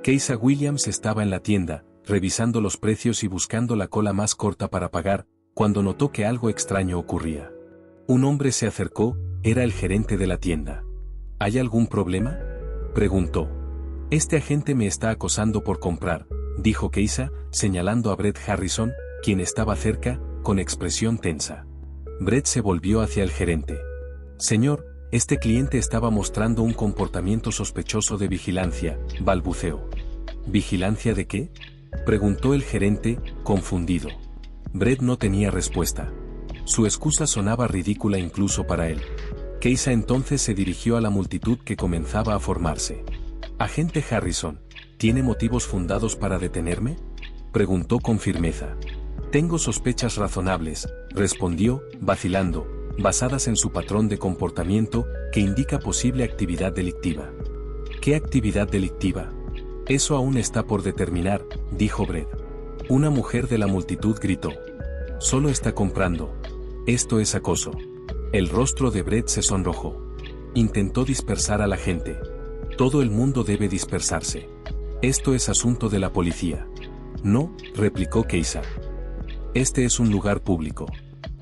Keisa Williams estaba en la tienda, revisando los precios y buscando la cola más corta para pagar, cuando notó que algo extraño ocurría. Un hombre se acercó, era el gerente de la tienda. ¿Hay algún problema?, preguntó. Este agente me está acosando por comprar, dijo Keisa, señalando a Brett Harrison, quien estaba cerca, con expresión tensa. Brett se volvió hacia el gerente. Señor, este cliente estaba mostrando un comportamiento sospechoso de vigilancia, balbuceó. ¿Vigilancia de qué?, preguntó el gerente, confundido. Brett no tenía respuesta. Su excusa sonaba ridícula incluso para él. Keisa entonces se dirigió a la multitud que comenzaba a formarse. Agente Harrison, ¿tiene motivos fundados para detenerme?, preguntó con firmeza. Tengo sospechas razonables, respondió, vacilando, basadas en su patrón de comportamiento, que indica posible actividad delictiva. ¿Qué actividad delictiva? Eso aún está por determinar, dijo Brett. Una mujer de la multitud gritó. Solo está comprando. Esto es acoso. El rostro de Brett se sonrojó. Intentó dispersar a la gente. Todo el mundo debe dispersarse. Esto es asunto de la policía. No, replicó Keisa. Este es un lugar público.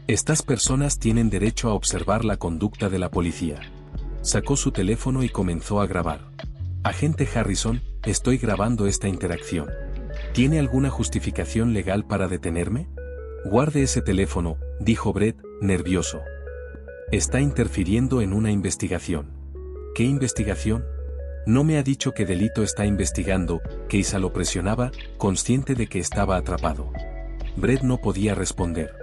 Estas personas tienen derecho a observar la conducta de la policía. Sacó su teléfono y comenzó a grabar. Agente Harrison, estoy grabando esta interacción. ¿Tiene alguna justificación legal para detenerme? Guarde ese teléfono, dijo Brett, nervioso. Está interfiriendo en una investigación. ¿Qué investigación? No me ha dicho qué delito está investigando. Keisa lo presionaba, consciente de que estaba atrapado. Brett no podía responder.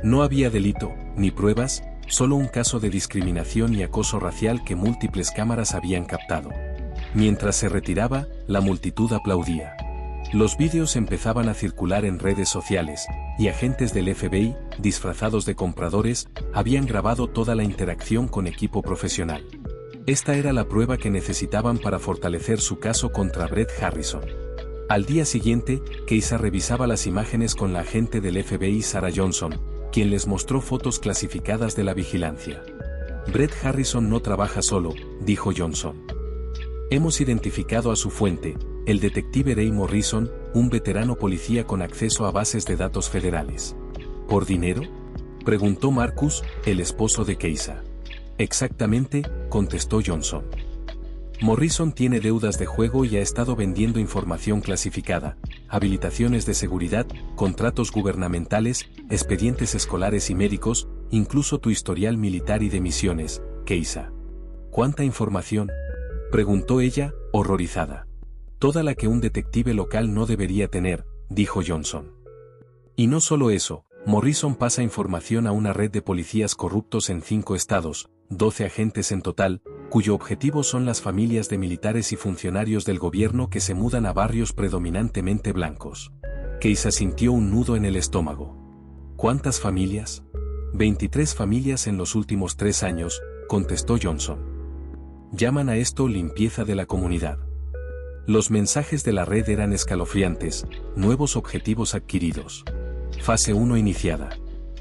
No había delito, ni pruebas, solo un caso de discriminación y acoso racial que múltiples cámaras habían captado. Mientras se retiraba, la multitud aplaudía. Los vídeos empezaban a circular en redes sociales, y agentes del FBI, disfrazados de compradores, habían grabado toda la interacción con equipo profesional. Esta era la prueba que necesitaban para fortalecer su caso contra Brett Harrison. Al día siguiente, Keisa revisaba las imágenes con la agente del FBI Sarah Johnson, quien les mostró fotos clasificadas de la vigilancia. Brett Harrison no trabaja solo, dijo Johnson. Hemos identificado a su fuente, el detective Ray Morrison, un veterano policía con acceso a bases de datos federales. ¿Por dinero?, preguntó Marcus, el esposo de Keisa. Exactamente, contestó Johnson. Morrison tiene deudas de juego y ha estado vendiendo información clasificada, habilitaciones de seguridad, contratos gubernamentales, expedientes escolares y médicos, incluso tu historial militar y de misiones, Keisa. ¿Cuánta información?, preguntó ella, horrorizada. Toda la que un detective local no debería tener, dijo Johnson. Y no solo eso, Morrison pasa información a una red de policías corruptos en 5 estados, 12 agentes en total, cuyo objetivo son las familias de militares y funcionarios del gobierno que se mudan a barrios predominantemente blancos. Keisa sintió un nudo en el estómago. ¿Cuántas familias? 23 familias en los últimos 3 años, contestó Johnson. Llaman a esto limpieza de la comunidad. Los mensajes de la red eran escalofriantes, nuevos objetivos adquiridos. Fase 1 iniciada.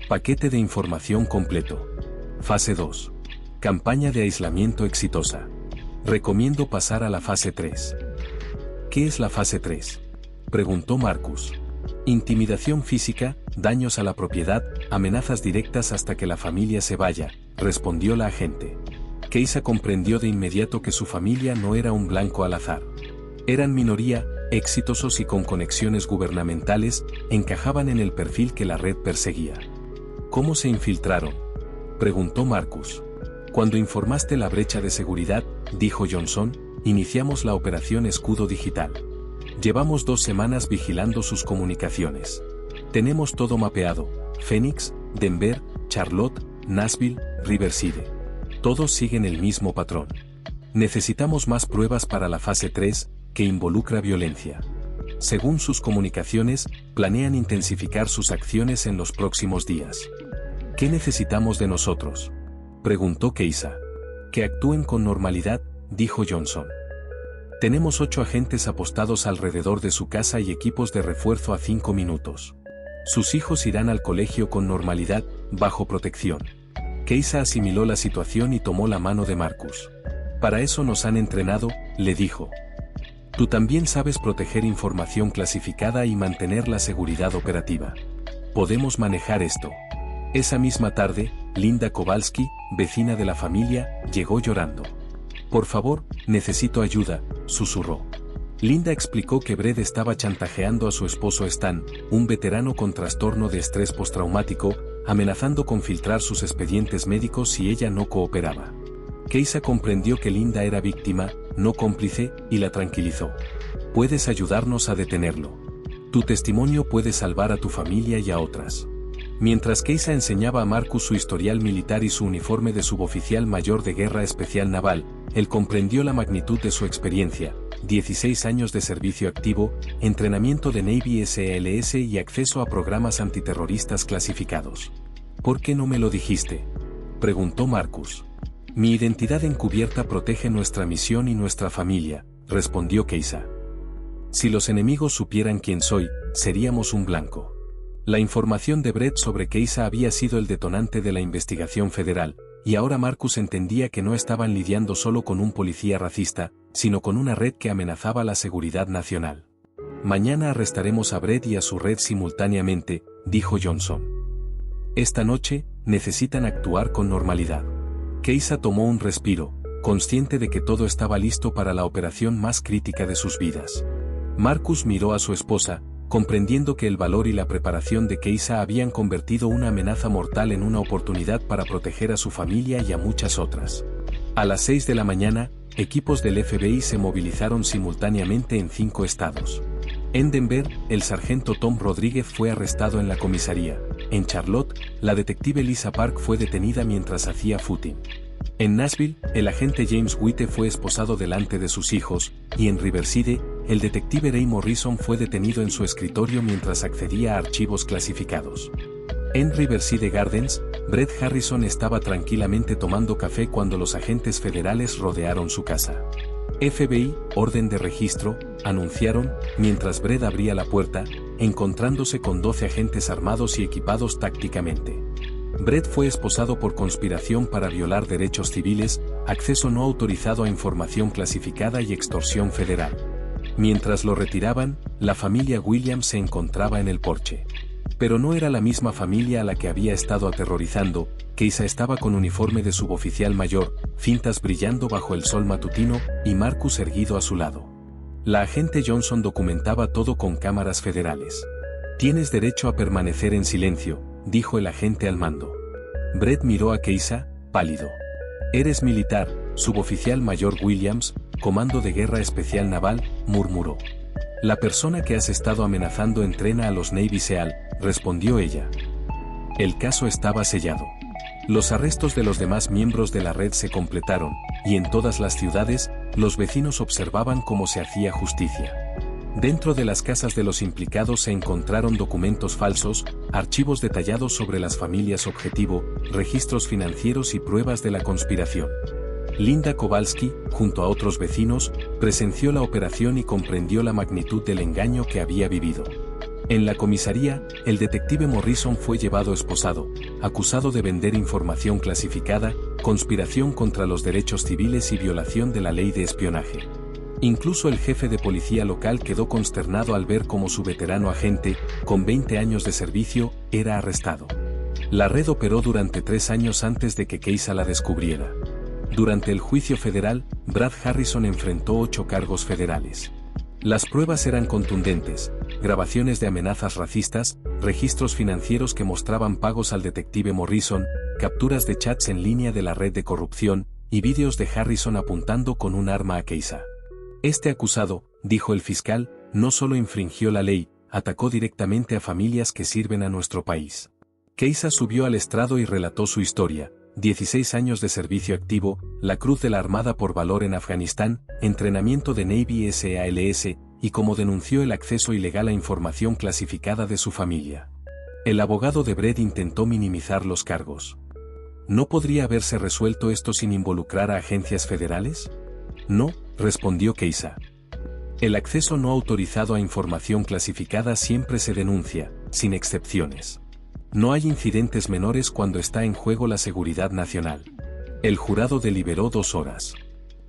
Paquete de información completo. Fase 2. Campaña de aislamiento exitosa. Recomiendo pasar a la fase 3. ¿Qué es la fase 3?, preguntó Marcus. Intimidación física, daños a la propiedad, amenazas directas hasta que la familia se vaya, respondió la agente. Keisa comprendió de inmediato que su familia no era un blanco al azar. Eran minoría, exitosos y con conexiones gubernamentales, encajaban en el perfil que la red perseguía. ¿Cómo se infiltraron?, preguntó Marcus. Cuando informaste la brecha de seguridad, dijo Johnson, iniciamos la operación Escudo Digital. Llevamos 2 semanas vigilando sus comunicaciones. Tenemos todo mapeado: Phoenix, Denver, Charlotte, Nashville, Riverside. Todos siguen el mismo patrón. Necesitamos más pruebas para la fase 3, que involucra violencia. Según sus comunicaciones, planean intensificar sus acciones en los próximos días. ¿Qué necesitamos de nosotros?, preguntó Keisa. Que actúen con normalidad, dijo Johnson. Tenemos 8 agentes apostados alrededor de su casa y equipos de refuerzo a 5 minutos. Sus hijos irán al colegio con normalidad, bajo protección. Keisa asimiló la situación y tomó la mano de Marcus. Para eso nos han entrenado, le dijo. Tú también sabes proteger información clasificada y mantener la seguridad operativa. Podemos manejar esto. Esa misma tarde, Linda Kowalski, vecina de la familia, llegó llorando. Por favor, necesito ayuda, susurró. Linda explicó que Brett estaba chantajeando a su esposo Stan, un veterano con trastorno de estrés postraumático, amenazando con filtrar sus expedientes médicos si ella no cooperaba. Keisa comprendió que Linda era víctima, no cómplice, y la tranquilizó. Puedes ayudarnos a detenerlo. Tu testimonio puede salvar a tu familia y a otras. Mientras Keisa enseñaba a Marcus su historial militar y su uniforme de suboficial mayor de guerra especial naval, él comprendió la magnitud de su experiencia: 16 años de servicio activo, entrenamiento de Navy SEALs y acceso a programas antiterroristas clasificados. ¿Por qué no me lo dijiste?, preguntó Marcus. Mi identidad encubierta protege nuestra misión y nuestra familia, respondió Keisa. Si los enemigos supieran quién soy, seríamos un blanco. La información de Brett sobre Keisa había sido el detonante de la investigación federal, y ahora Marcus entendía que no estaban lidiando solo con un policía racista, sino con una red que amenazaba la seguridad nacional. Mañana arrestaremos a Brett y a su red simultáneamente, dijo Johnson. Esta noche, necesitan actuar con normalidad. Keisa tomó un respiro, consciente de que todo estaba listo para la operación más crítica de sus vidas. Marcus miró a su esposa, comprendiendo que el valor y la preparación de Keisa habían convertido una amenaza mortal en una oportunidad para proteger a su familia y a muchas otras. A las 6 de la mañana, equipos del FBI se movilizaron simultáneamente en 5 estados. En Denver, el sargento Tom Rodríguez fue arrestado en la comisaría. En Charlotte, la detective Lisa Park fue detenida mientras hacía footing. En Nashville, el agente James White fue esposado delante de sus hijos, y en Riverside, el detective Ray Morrison fue detenido en su escritorio mientras accedía a archivos clasificados. En Riverside Gardens, Brett Harrison estaba tranquilamente tomando café cuando los agentes federales rodearon su casa. FBI, orden de registro, anunciaron, mientras Brett abría la puerta, encontrándose con 12 agentes armados y equipados tácticamente. Brett fue esposado por conspiración para violar derechos civiles, acceso no autorizado a información clasificada y extorsión federal. Mientras lo retiraban, la familia Williams se encontraba en el porche. Pero no era la misma familia a la que había estado aterrorizando. Keisa estaba con uniforme de suboficial mayor, cintas brillando bajo el sol matutino, y Marcus erguido a su lado. La agente Johnson documentaba todo con cámaras federales. Tienes derecho a permanecer en silencio, dijo el agente al mando. Brett miró a Keisa, pálido. Eres militar, suboficial mayor Williams, Comando de Guerra Especial Naval, murmuró. La persona que has estado amenazando entrena a los Navy SEAL, respondió ella. El caso estaba sellado. Los arrestos de los demás miembros de la red se completaron, y en todas las ciudades, los vecinos observaban cómo se hacía justicia. Dentro de las casas de los implicados se encontraron documentos falsos, archivos detallados sobre las familias objetivo, registros financieros y pruebas de la conspiración. Linda Kowalski, junto a otros vecinos, presenció la operación y comprendió la magnitud del engaño que había vivido. En la comisaría, el detective Morrison fue llevado esposado, acusado de vender información clasificada, conspiración contra los derechos civiles y violación de la ley de espionaje. Incluso el jefe de policía local quedó consternado al ver cómo su veterano agente, con 20 años de servicio, era arrestado. La red operó durante 3 años antes de que Keisa la descubriera. Durante el juicio federal, Brad Harrison enfrentó 8 cargos federales. Las pruebas eran contundentes: grabaciones de amenazas racistas, registros financieros que mostraban pagos al detective Morrison, capturas de chats en línea de la red de corrupción, y vídeos de Harrison apuntando con un arma a Keisa. Este acusado, dijo el fiscal, no solo infringió la ley, atacó directamente a familias que sirven a nuestro país. Keisa subió al estrado y relató su historia: 16 años de servicio activo, la Cruz de la Armada por Valor en Afganistán, entrenamiento de Navy SEALs, y cómo denunció el acceso ilegal a información clasificada de su familia. El abogado de Brett intentó minimizar los cargos. ¿No podría haberse resuelto esto sin involucrar a agencias federales? No, respondió Keisa. El acceso no autorizado a información clasificada siempre se denuncia, sin excepciones. No hay incidentes menores cuando está en juego la seguridad nacional. El jurado deliberó 2 horas.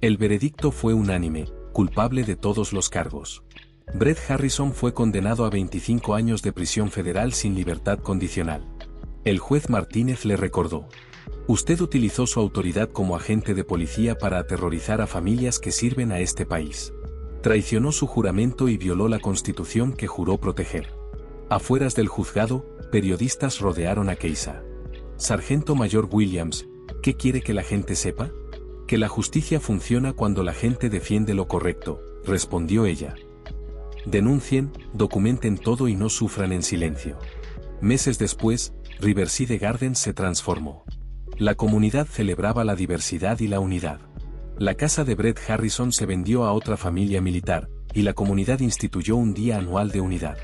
El veredicto fue unánime: culpable de todos los cargos. Brett Harrison fue condenado a 25 años de prisión federal sin libertad condicional. El juez Martínez le recordó: usted utilizó su autoridad como agente de policía para aterrorizar a familias que sirven a este país. Traicionó su juramento y violó la Constitución que juró proteger. Afueras del juzgado, periodistas rodearon a Keisa. Sargento Mayor Williams, ¿qué quiere que la gente sepa? Que la justicia funciona cuando la gente defiende lo correcto, respondió ella. Denuncien, documenten todo y no sufran en silencio. Meses después, Riverside Gardens se transformó. La comunidad celebraba la diversidad y la unidad. La casa de Brett Harrison se vendió a otra familia militar, y la comunidad instituyó un día anual de unidad.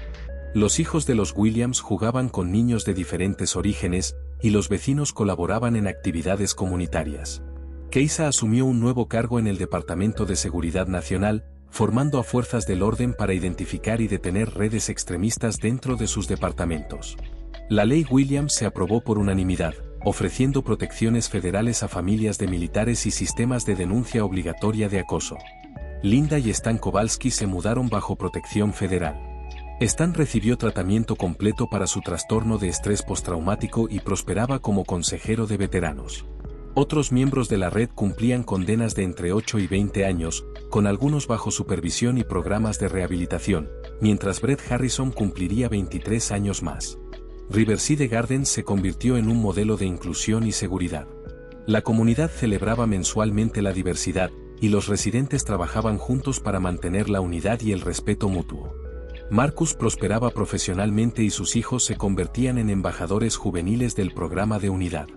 Los hijos de los Williams jugaban con niños de diferentes orígenes, y los vecinos colaboraban en actividades comunitarias. Keisa asumió un nuevo cargo en el Departamento de Seguridad Nacional, formando a fuerzas del orden para identificar y detener redes extremistas dentro de sus departamentos. La ley Williams se aprobó por unanimidad, ofreciendo protecciones federales a familias de militares y sistemas de denuncia obligatoria de acoso. Linda y Stan Kowalski se mudaron bajo protección federal. Stan recibió tratamiento completo para su trastorno de estrés postraumático y prosperaba como consejero de veteranos. Otros miembros de la red cumplían condenas de entre 8 y 20 años, con algunos bajo supervisión y programas de rehabilitación, mientras Brett Harrison cumpliría 23 años más. Riverside Gardens se convirtió en un modelo de inclusión y seguridad. La comunidad celebraba mensualmente la diversidad, y los residentes trabajaban juntos para mantener la unidad y el respeto mutuo. Marcus prosperaba profesionalmente y sus hijos se convertían en embajadores juveniles del programa de unidad.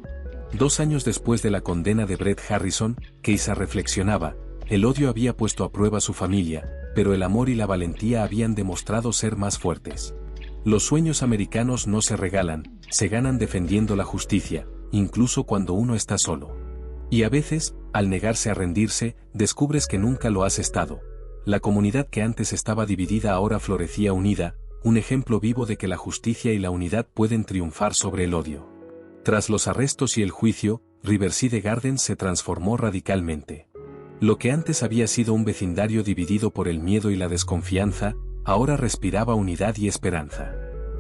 2 años después de la condena de Brett Harrison, Keisa reflexionaba: el odio había puesto a prueba su familia, pero el amor y la valentía habían demostrado ser más fuertes. Los sueños americanos no se regalan, se ganan defendiendo la justicia, incluso cuando uno está solo. Y a veces, al negarse a rendirse, descubres que nunca lo has estado. La comunidad que antes estaba dividida ahora florecía unida, un ejemplo vivo de que la justicia y la unidad pueden triunfar sobre el odio. Tras los arrestos y el juicio, Riverside Gardens se transformó radicalmente. Lo que antes había sido un vecindario dividido por el miedo y la desconfianza, ahora respiraba unidad y esperanza.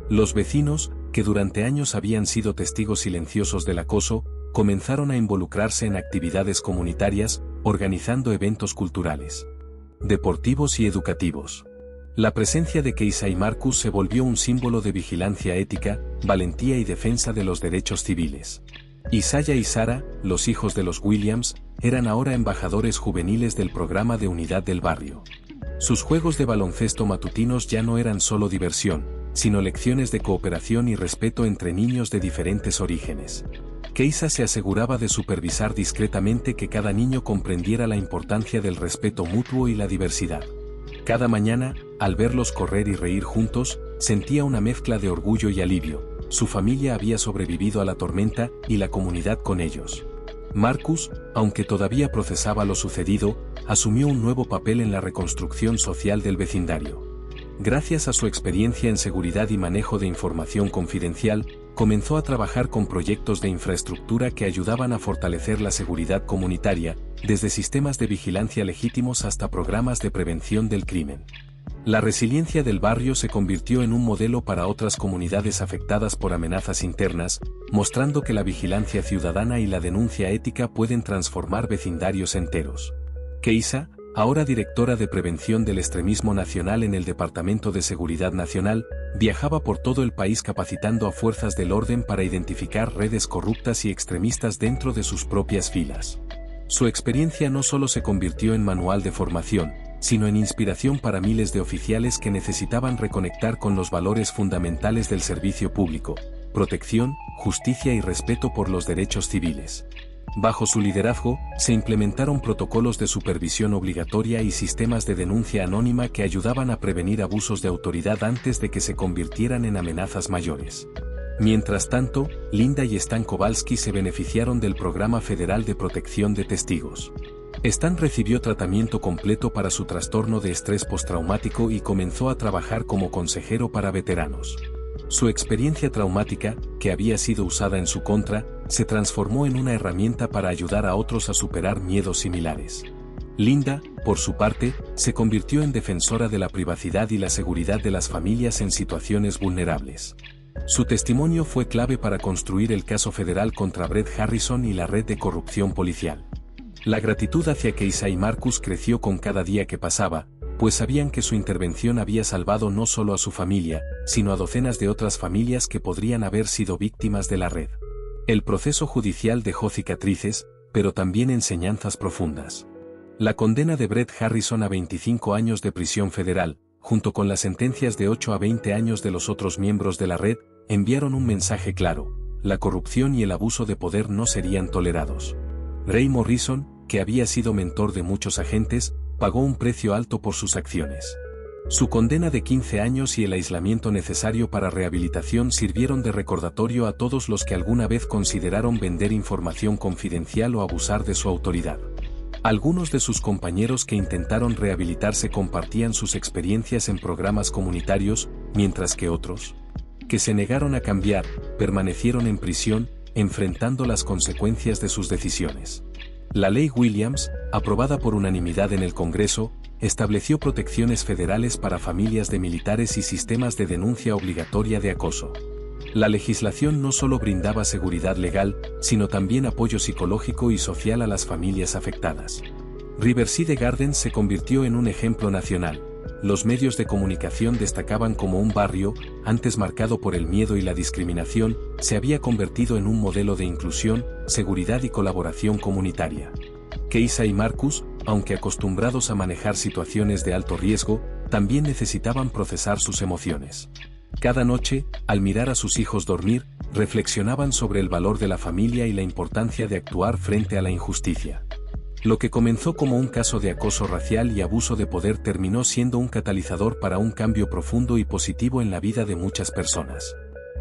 Los vecinos, que durante años habían sido testigos silenciosos del acoso, comenzaron a involucrarse en actividades comunitarias, organizando eventos culturales, deportivos y educativos. La presencia de Keisa y Marcus se volvió un símbolo de vigilancia ética, valentía y defensa de los derechos civiles. Isaiah y Sarah, los hijos de los Williams, eran ahora embajadores juveniles del programa de unidad del barrio. Sus juegos de baloncesto matutinos ya no eran solo diversión, sino lecciones de cooperación y respeto entre niños de diferentes orígenes. Keisa se aseguraba de supervisar discretamente que cada niño comprendiera la importancia del respeto mutuo y la diversidad. Cada mañana, al verlos correr y reír juntos, sentía una mezcla de orgullo y alivio. Su familia había sobrevivido a la tormenta y la comunidad con ellos. Marcus, aunque todavía procesaba lo sucedido, asumió un nuevo papel en la reconstrucción social del vecindario. Gracias a su experiencia en seguridad y manejo de información confidencial, comenzó a trabajar con proyectos de infraestructura que ayudaban a fortalecer la seguridad comunitaria, desde sistemas de vigilancia legítimos hasta programas de prevención del crimen. La resiliencia del barrio se convirtió en un modelo para otras comunidades afectadas por amenazas internas, mostrando que la vigilancia ciudadana y la denuncia ética pueden transformar vecindarios enteros. Keisa, ahora directora de Prevención del Extremismo Nacional en el Departamento de Seguridad Nacional, viajaba por todo el país capacitando a fuerzas del orden para identificar redes corruptas y extremistas dentro de sus propias filas. Su experiencia no solo se convirtió en manual de formación, sino en inspiración para miles de oficiales que necesitaban reconectar con los valores fundamentales del servicio público: protección, justicia y respeto por los derechos civiles. Bajo su liderazgo, se implementaron protocolos de supervisión obligatoria y sistemas de denuncia anónima que ayudaban a prevenir abusos de autoridad antes de que se convirtieran en amenazas mayores. Mientras tanto, Linda y Stan Kowalski se beneficiaron del Programa Federal de Protección de Testigos. Stan recibió tratamiento completo para su trastorno de estrés postraumático y comenzó a trabajar como consejero para veteranos. Su experiencia traumática, que había sido usada en su contra, se transformó en una herramienta para ayudar a otros a superar miedos similares. Linda, por su parte, se convirtió en defensora de la privacidad y la seguridad de las familias en situaciones vulnerables. Su testimonio fue clave para construir el caso federal contra Brett Harrison y la red de corrupción policial. La gratitud hacia Keisa y Marcus creció con cada día que pasaba, pues sabían que su intervención había salvado no solo a su familia, sino a docenas de otras familias que podrían haber sido víctimas de la red. El proceso judicial dejó cicatrices, pero también enseñanzas profundas. La condena de Brett Harrison a 25 años de prisión federal, junto con las sentencias de 8 a 20 años de los otros miembros de la red, enviaron un mensaje claro: la corrupción y el abuso de poder no serían tolerados. Ray Morrison, que había sido mentor de muchos agentes, pagó un precio alto por sus acciones. Su condena de 15 años y el aislamiento necesario para rehabilitación sirvieron de recordatorio a todos los que alguna vez consideraron vender información confidencial o abusar de su autoridad. Algunos de sus compañeros que intentaron rehabilitarse compartían sus experiencias en programas comunitarios, mientras que otros, que se negaron a cambiar, permanecieron en prisión, enfrentando las consecuencias de sus decisiones. La Ley Williams, aprobada por unanimidad en el Congreso, estableció protecciones federales para familias de militares y sistemas de denuncia obligatoria de acoso. La legislación no solo brindaba seguridad legal, sino también apoyo psicológico y social a las familias afectadas. Riverside Gardens se convirtió en un ejemplo nacional. Los medios de comunicación destacaban como un barrio, antes marcado por el miedo y la discriminación, se había convertido en un modelo de inclusión, seguridad y colaboración comunitaria. Keisa y Marcus, aunque acostumbrados a manejar situaciones de alto riesgo, también necesitaban procesar sus emociones. Cada noche, al mirar a sus hijos dormir, reflexionaban sobre el valor de la familia y la importancia de actuar frente a la injusticia. Lo que comenzó como un caso de acoso racial y abuso de poder terminó siendo un catalizador para un cambio profundo y positivo en la vida de muchas personas.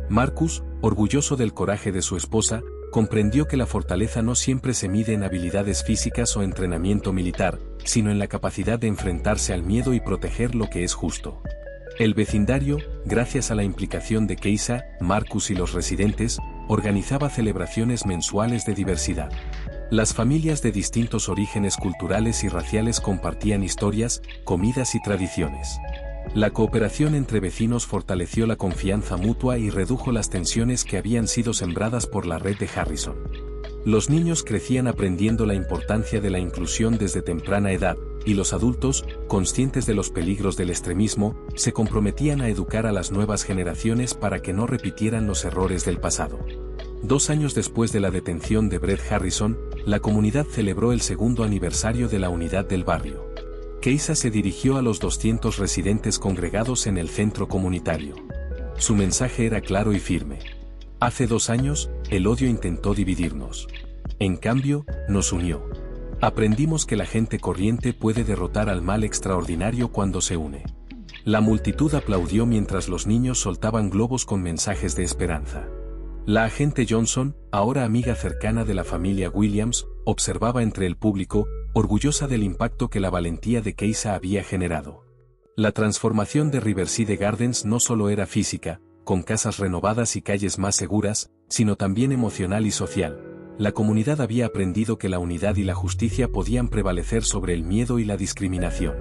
Marcus, orgulloso del coraje de su esposa, comprendió que la fortaleza no siempre se mide en habilidades físicas o entrenamiento militar, sino en la capacidad de enfrentarse al miedo y proteger lo que es justo. El vecindario, gracias a la implicación de Keisa, Marcus y los residentes, organizaba celebraciones mensuales de diversidad. Las familias de distintos orígenes culturales y raciales compartían historias, comidas y tradiciones. La cooperación entre vecinos fortaleció la confianza mutua y redujo las tensiones que habían sido sembradas por la red de Harrison. Los niños crecían aprendiendo la importancia de la inclusión desde temprana edad, y los adultos, conscientes de los peligros del extremismo, se comprometían a educar a las nuevas generaciones para que no repitieran los errores del pasado. 2 años después de la detención de Brett Harrison, la comunidad celebró el segundo aniversario de la unidad del barrio. Keisa se dirigió a los 200 residentes congregados en el centro comunitario. Su mensaje era claro y firme. Hace 2 años, el odio intentó dividirnos. En cambio, nos unió. Aprendimos que la gente corriente puede derrotar al mal extraordinario cuando se une. La multitud aplaudió mientras los niños soltaban globos con mensajes de esperanza. La agente Johnson, ahora amiga cercana de la familia Williams, observaba entre el público, orgullosa del impacto que la valentía de Keisa había generado. La transformación de Riverside Gardens no solo era física, con casas renovadas y calles más seguras, sino también emocional y social. La comunidad había aprendido que la unidad y la justicia podían prevalecer sobre el miedo y la discriminación.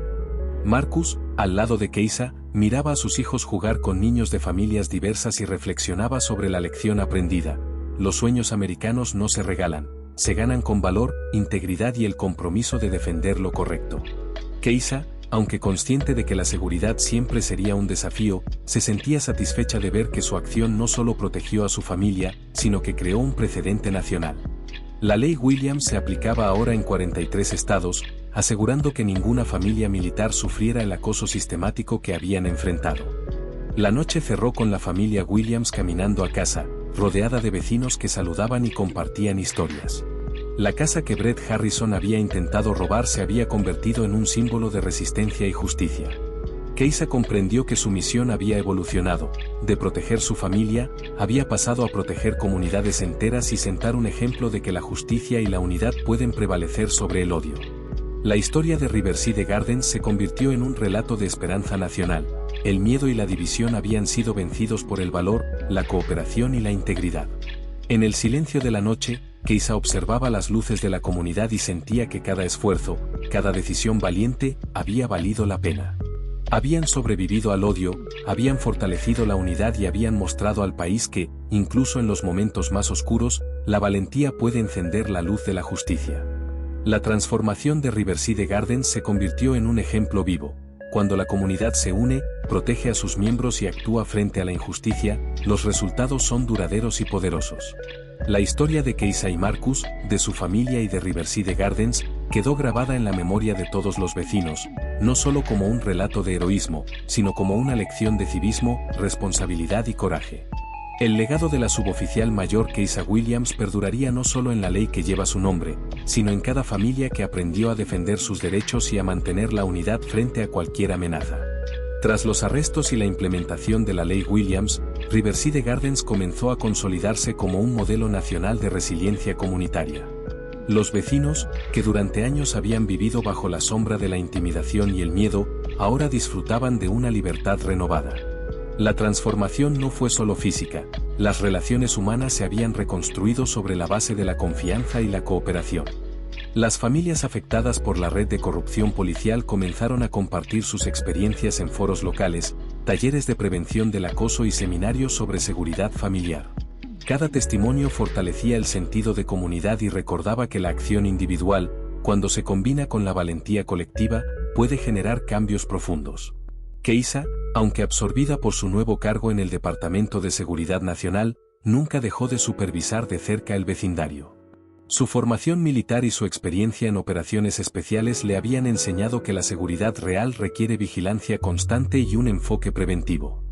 Marcus, al lado de Keisa, miraba a sus hijos jugar con niños de familias diversas y reflexionaba sobre la lección aprendida. Los sueños americanos no se regalan, se ganan con valor, integridad y el compromiso de defender lo correcto. Keisa, aunque consciente de que la seguridad siempre sería un desafío, se sentía satisfecha de ver que su acción no solo protegió a su familia, sino que creó un precedente nacional. La ley Williams se aplicaba ahora en 43 estados, asegurando que ninguna familia militar sufriera el acoso sistemático que habían enfrentado. La noche cerró con la familia Williams caminando a casa, rodeada de vecinos que saludaban y compartían historias. La casa que Brett Harrison había intentado robar se había convertido en un símbolo de resistencia y justicia. Keisa comprendió que su misión había evolucionado, de proteger su familia, había pasado a proteger comunidades enteras y sentar un ejemplo de que la justicia y la unidad pueden prevalecer sobre el odio. La historia de Riverside Gardens se convirtió en un relato de esperanza nacional. El miedo y la división habían sido vencidos por el valor, la cooperación y la integridad. En el silencio de la noche, Keisa observaba las luces de la comunidad y sentía que cada esfuerzo, cada decisión valiente, había valido la pena. Habían sobrevivido al odio, habían fortalecido la unidad y habían mostrado al país que, incluso en los momentos más oscuros, la valentía puede encender la luz de la justicia. La transformación de Riverside Gardens se convirtió en un ejemplo vivo. Cuando la comunidad se une, protege a sus miembros y actúa frente a la injusticia, los resultados son duraderos y poderosos. La historia de Keisa y Marcus, de su familia y de Riverside Gardens, quedó grabada en la memoria de todos los vecinos, no solo como un relato de heroísmo, sino como una lección de civismo, responsabilidad y coraje. El legado de la suboficial mayor Keisa Williams perduraría no solo en la ley que lleva su nombre, sino en cada familia que aprendió a defender sus derechos y a mantener la unidad frente a cualquier amenaza. Tras los arrestos y la implementación de la ley Williams, Riverside Gardens comenzó a consolidarse como un modelo nacional de resiliencia comunitaria. Los vecinos, que durante años habían vivido bajo la sombra de la intimidación y el miedo, ahora disfrutaban de una libertad renovada. La transformación no fue solo física, las relaciones humanas se habían reconstruido sobre la base de la confianza y la cooperación. Las familias afectadas por la red de corrupción policial comenzaron a compartir sus experiencias en foros locales, talleres de prevención del acoso y seminarios sobre seguridad familiar. Cada testimonio fortalecía el sentido de comunidad y recordaba que la acción individual, cuando se combina con la valentía colectiva, puede generar cambios profundos. Keisa, aunque absorbida por su nuevo cargo en el Departamento de Seguridad Nacional, nunca dejó de supervisar de cerca el vecindario. Su formación militar y su experiencia en operaciones especiales le habían enseñado que la seguridad real requiere vigilancia constante y un enfoque preventivo.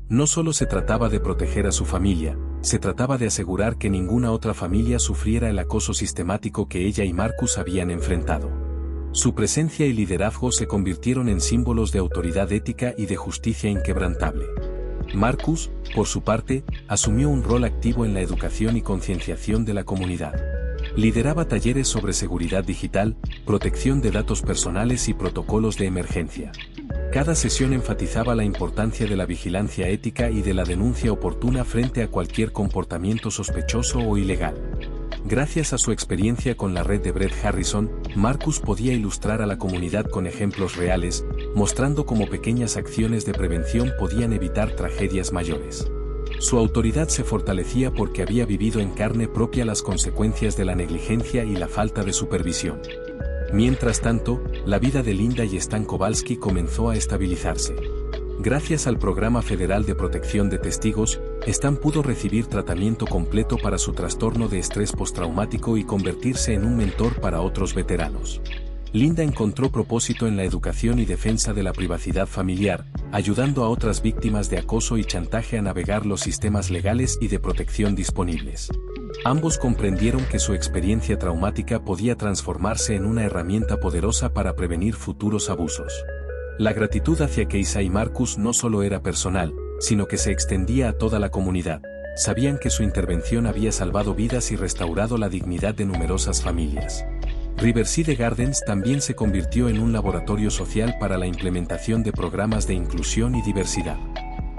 No solo se trataba de proteger a su familia, se trataba de asegurar que ninguna otra familia sufriera el acoso sistemático que ella y Marcus habían enfrentado. Su presencia y liderazgo se convirtieron en símbolos de autoridad ética y de justicia inquebrantable. Marcus, por su parte, asumió un rol activo en la educación y concienciación de la comunidad. Lideraba talleres sobre seguridad digital, protección de datos personales y protocolos de emergencia. Cada sesión enfatizaba la importancia de la vigilancia ética y de la denuncia oportuna frente a cualquier comportamiento sospechoso o ilegal. Gracias a su experiencia con la red de Brett Harrison, Marcus podía ilustrar a la comunidad con ejemplos reales, mostrando cómo pequeñas acciones de prevención podían evitar tragedias mayores. Su autoridad se fortalecía porque había vivido en carne propia las consecuencias de la negligencia y la falta de supervisión. Mientras tanto, la vida de Linda y Stan Kowalski comenzó a estabilizarse. Gracias al Programa Federal de Protección de Testigos, Stan pudo recibir tratamiento completo para su trastorno de estrés postraumático y convertirse en un mentor para otros veteranos. Linda encontró propósito en la educación y defensa de la privacidad familiar, ayudando a otras víctimas de acoso y chantaje a navegar los sistemas legales y de protección disponibles. Ambos comprendieron que su experiencia traumática podía transformarse en una herramienta poderosa para prevenir futuros abusos. La gratitud hacia Keisa y Marcus no solo era personal, sino que se extendía a toda la comunidad. Sabían que su intervención había salvado vidas y restaurado la dignidad de numerosas familias. Riverside Gardens también se convirtió en un laboratorio social para la implementación de programas de inclusión y diversidad.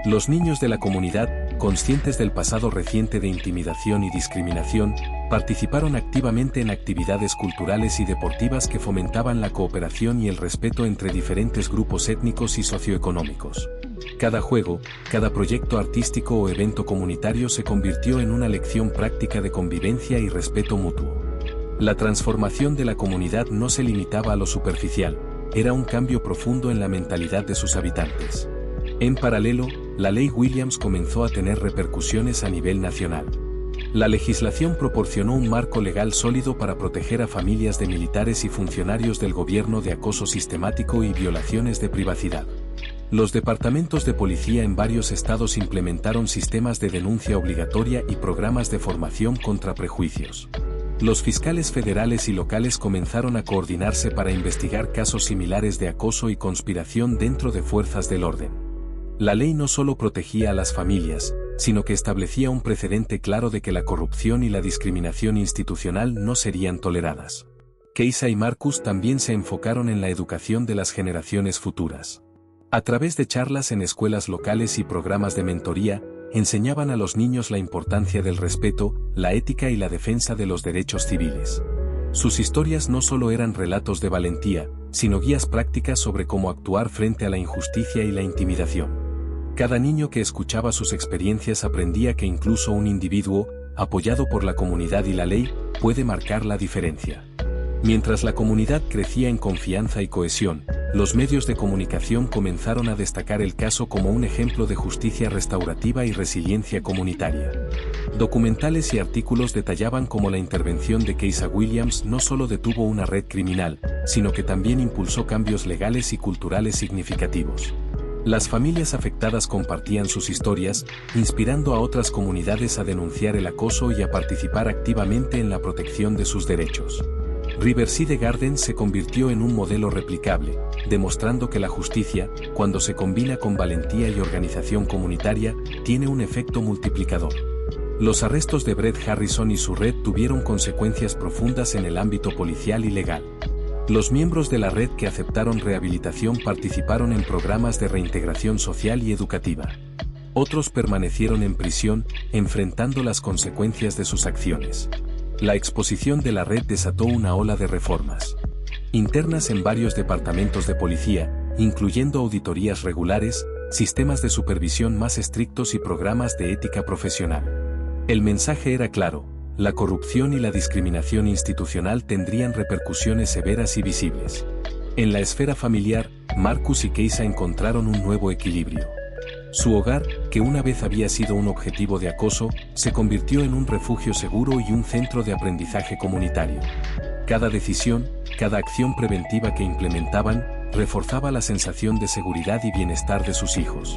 Los niños de la comunidad, conscientes del pasado reciente de intimidación y discriminación, participaron activamente en actividades culturales y deportivas que fomentaban la cooperación y el respeto entre diferentes grupos étnicos y socioeconómicos. Cada juego, cada proyecto artístico o evento comunitario se convirtió en una lección práctica de convivencia y respeto mutuo. La transformación de la comunidad no se limitaba a lo superficial, era un cambio profundo en la mentalidad de sus habitantes. En paralelo, la ley Williams comenzó a tener repercusiones a nivel nacional. La legislación proporcionó un marco legal sólido para proteger a familias de militares y funcionarios del gobierno de acoso sistemático y violaciones de privacidad. Los departamentos de policía en varios estados implementaron sistemas de denuncia obligatoria y programas de formación contra prejuicios. Los fiscales federales y locales comenzaron a coordinarse para investigar casos similares de acoso y conspiración dentro de fuerzas del orden. La ley no solo protegía a las familias, sino que establecía un precedente claro de que la corrupción y la discriminación institucional no serían toleradas. Keisa y Marcus también se enfocaron en la educación de las generaciones futuras. A través de charlas en escuelas locales y programas de mentoría, enseñaban a los niños la importancia del respeto, la ética y la defensa de los derechos civiles. Sus historias no solo eran relatos de valentía, sino guías prácticas sobre cómo actuar frente a la injusticia y la intimidación. Cada niño que escuchaba sus experiencias aprendía que incluso un individuo, apoyado por la comunidad y la ley, puede marcar la diferencia. Mientras la comunidad crecía en confianza y cohesión, los medios de comunicación comenzaron a destacar el caso como un ejemplo de justicia restaurativa y resiliencia comunitaria. Documentales y artículos detallaban cómo la intervención de Keisa Williams no solo detuvo una red criminal, sino que también impulsó cambios legales y culturales significativos. Las familias afectadas compartían sus historias, inspirando a otras comunidades a denunciar el acoso y a participar activamente en la protección de sus derechos. Riverside Gardens se convirtió en un modelo replicable, demostrando que la justicia, cuando se combina con valentía y organización comunitaria, tiene un efecto multiplicador. Los arrestos de Brett Harrison y su red tuvieron consecuencias profundas en el ámbito policial y legal. Los miembros de la red que aceptaron rehabilitación participaron en programas de reintegración social y educativa. Otros permanecieron en prisión, enfrentando las consecuencias de sus acciones. La exposición de la red desató una ola de reformas internas en varios departamentos de policía, incluyendo auditorías regulares, sistemas de supervisión más estrictos y programas de ética profesional. El mensaje era claro: la corrupción y la discriminación institucional tendrían repercusiones severas y visibles. En la esfera familiar, Marcus y Keisa encontraron un nuevo equilibrio. Su hogar, que una vez había sido un objetivo de acoso, se convirtió en un refugio seguro y un centro de aprendizaje comunitario. Cada decisión, cada acción preventiva que implementaban, reforzaba la sensación de seguridad y bienestar de sus hijos.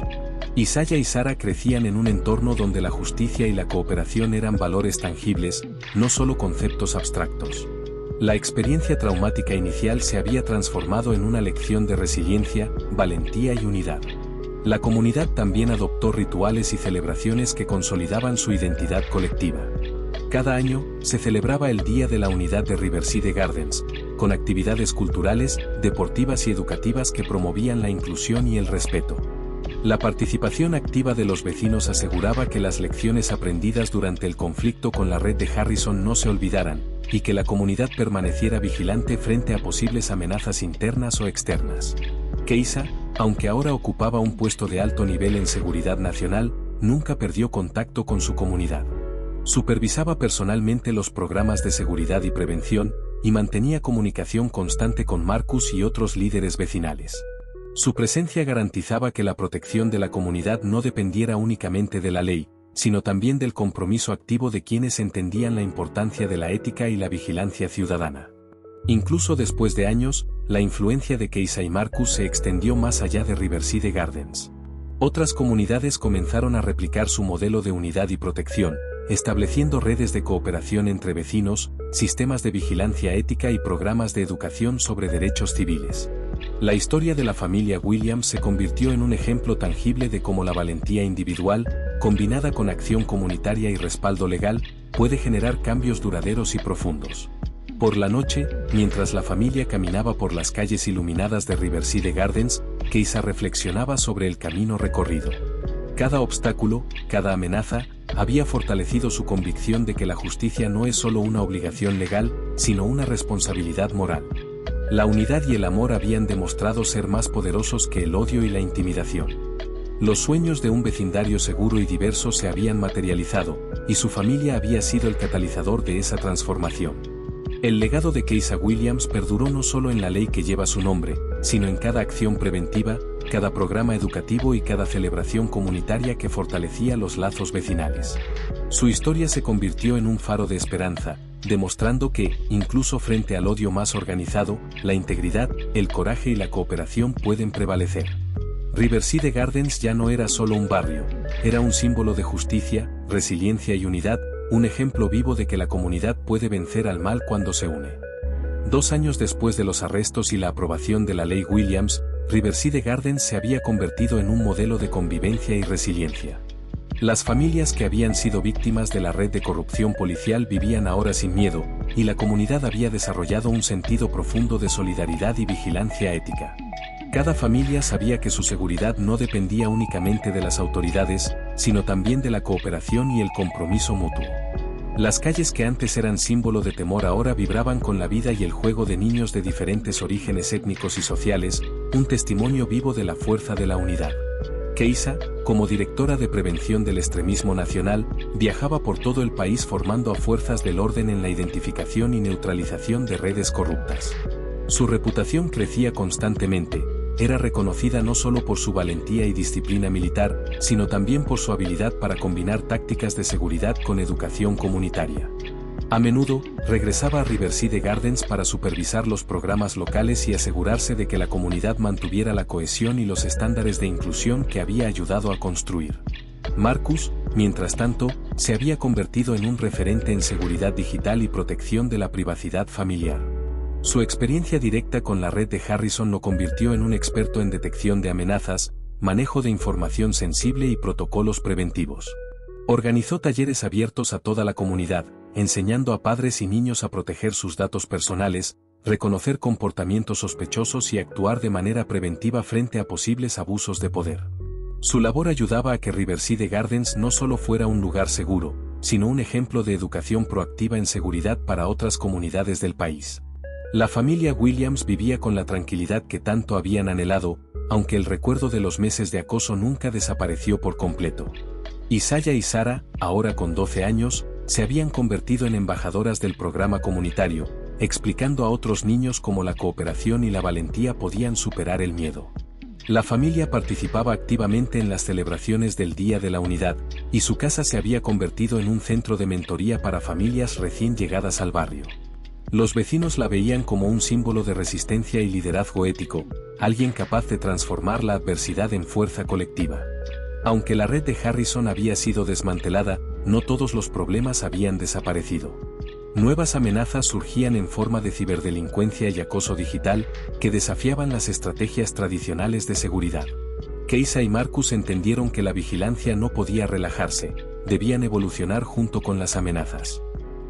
Isaiah y Sarah crecían en un entorno donde la justicia y la cooperación eran valores tangibles, no solo conceptos abstractos. La experiencia traumática inicial se había transformado en una lección de resiliencia, valentía y unidad. La comunidad también adoptó rituales y celebraciones que consolidaban su identidad colectiva. Cada año, se celebraba el Día de la Unidad de Riverside Gardens, con actividades culturales, deportivas y educativas que promovían la inclusión y el respeto. La participación activa de los vecinos aseguraba que las lecciones aprendidas durante el conflicto con la red de Harrison no se olvidaran, y que la comunidad permaneciera vigilante frente a posibles amenazas internas o externas. Keisa, aunque ahora ocupaba un puesto de alto nivel en seguridad nacional, nunca perdió contacto con su comunidad. Supervisaba personalmente los programas de seguridad y prevención, y mantenía comunicación constante con Marcus y otros líderes vecinales. Su presencia garantizaba que la protección de la comunidad no dependiera únicamente de la ley, sino también del compromiso activo de quienes entendían la importancia de la ética y la vigilancia ciudadana. Incluso después de años, la influencia de Keisa y Marcus se extendió más allá de Riverside Gardens. Otras comunidades comenzaron a replicar su modelo de unidad y protección, estableciendo redes de cooperación entre vecinos, sistemas de vigilancia ética y programas de educación sobre derechos civiles. La historia de la familia Williams se convirtió en un ejemplo tangible de cómo la valentía individual, combinada con acción comunitaria y respaldo legal, puede generar cambios duraderos y profundos. Por la noche, mientras la familia caminaba por las calles iluminadas de Riverside Gardens, Keisa reflexionaba sobre el camino recorrido. Cada obstáculo, cada amenaza, había fortalecido su convicción de que la justicia no es solo una obligación legal, sino una responsabilidad moral. La unidad y el amor habían demostrado ser más poderosos que el odio y la intimidación. Los sueños de un vecindario seguro y diverso se habían materializado, y su familia había sido el catalizador de esa transformación. El legado de Keisa Williams perduró no solo en la ley que lleva su nombre, sino en cada acción preventiva, cada programa educativo y cada celebración comunitaria que fortalecía los lazos vecinales. Su historia se convirtió en un faro de esperanza, demostrando que, incluso frente al odio más organizado, la integridad, el coraje y la cooperación pueden prevalecer. Riverside Gardens ya no era solo un barrio, era un símbolo de justicia, resiliencia y unidad, un ejemplo vivo de que la comunidad puede vencer al mal cuando se une. 2 años después de los arrestos y la aprobación de la ley Williams, Riverside Gardens se había convertido en un modelo de convivencia y resiliencia. Las familias que habían sido víctimas de la red de corrupción policial vivían ahora sin miedo, y la comunidad había desarrollado un sentido profundo de solidaridad y vigilancia ética. Cada familia sabía que su seguridad no dependía únicamente de las autoridades, sino también de la cooperación y el compromiso mutuo. Las calles que antes eran símbolo de temor ahora vibraban con la vida y el juego de niños de diferentes orígenes étnicos y sociales, un testimonio vivo de la fuerza de la unidad. Keisa, como directora de prevención del extremismo nacional, viajaba por todo el país formando a fuerzas del orden en la identificación y neutralización de redes corruptas. Su reputación crecía constantemente. Era reconocida no solo por su valentía y disciplina militar, sino también por su habilidad para combinar tácticas de seguridad con educación comunitaria. A menudo, regresaba a Riverside Gardens para supervisar los programas locales y asegurarse de que la comunidad mantuviera la cohesión y los estándares de inclusión que había ayudado a construir. Marcus, mientras tanto, se había convertido en un referente en seguridad digital y protección de la privacidad familiar. Su experiencia directa con la red de Harrison lo convirtió en un experto en detección de amenazas, manejo de información sensible y protocolos preventivos. Organizó talleres abiertos a toda la comunidad, enseñando a padres y niños a proteger sus datos personales, reconocer comportamientos sospechosos y actuar de manera preventiva frente a posibles abusos de poder. Su labor ayudaba a que Riverside Gardens no solo fuera un lugar seguro, sino un ejemplo de educación proactiva en seguridad para otras comunidades del país. La familia Williams vivía con la tranquilidad que tanto habían anhelado, aunque el recuerdo de los meses de acoso nunca desapareció por completo. Isaiah y Sarah, ahora con 12 años, se habían convertido en embajadoras del programa comunitario, explicando a otros niños cómo la cooperación y la valentía podían superar el miedo. La familia participaba activamente en las celebraciones del Día de la Unidad, y su casa se había convertido en un centro de mentoría para familias recién llegadas al barrio. Los vecinos la veían como un símbolo de resistencia y liderazgo ético, alguien capaz de transformar la adversidad en fuerza colectiva. Aunque la red de Harrison había sido desmantelada, no todos los problemas habían desaparecido. Nuevas amenazas surgían en forma de ciberdelincuencia y acoso digital, que desafiaban las estrategias tradicionales de seguridad. Keisa y Marcus entendieron que la vigilancia no podía relajarse, debían evolucionar junto con las amenazas.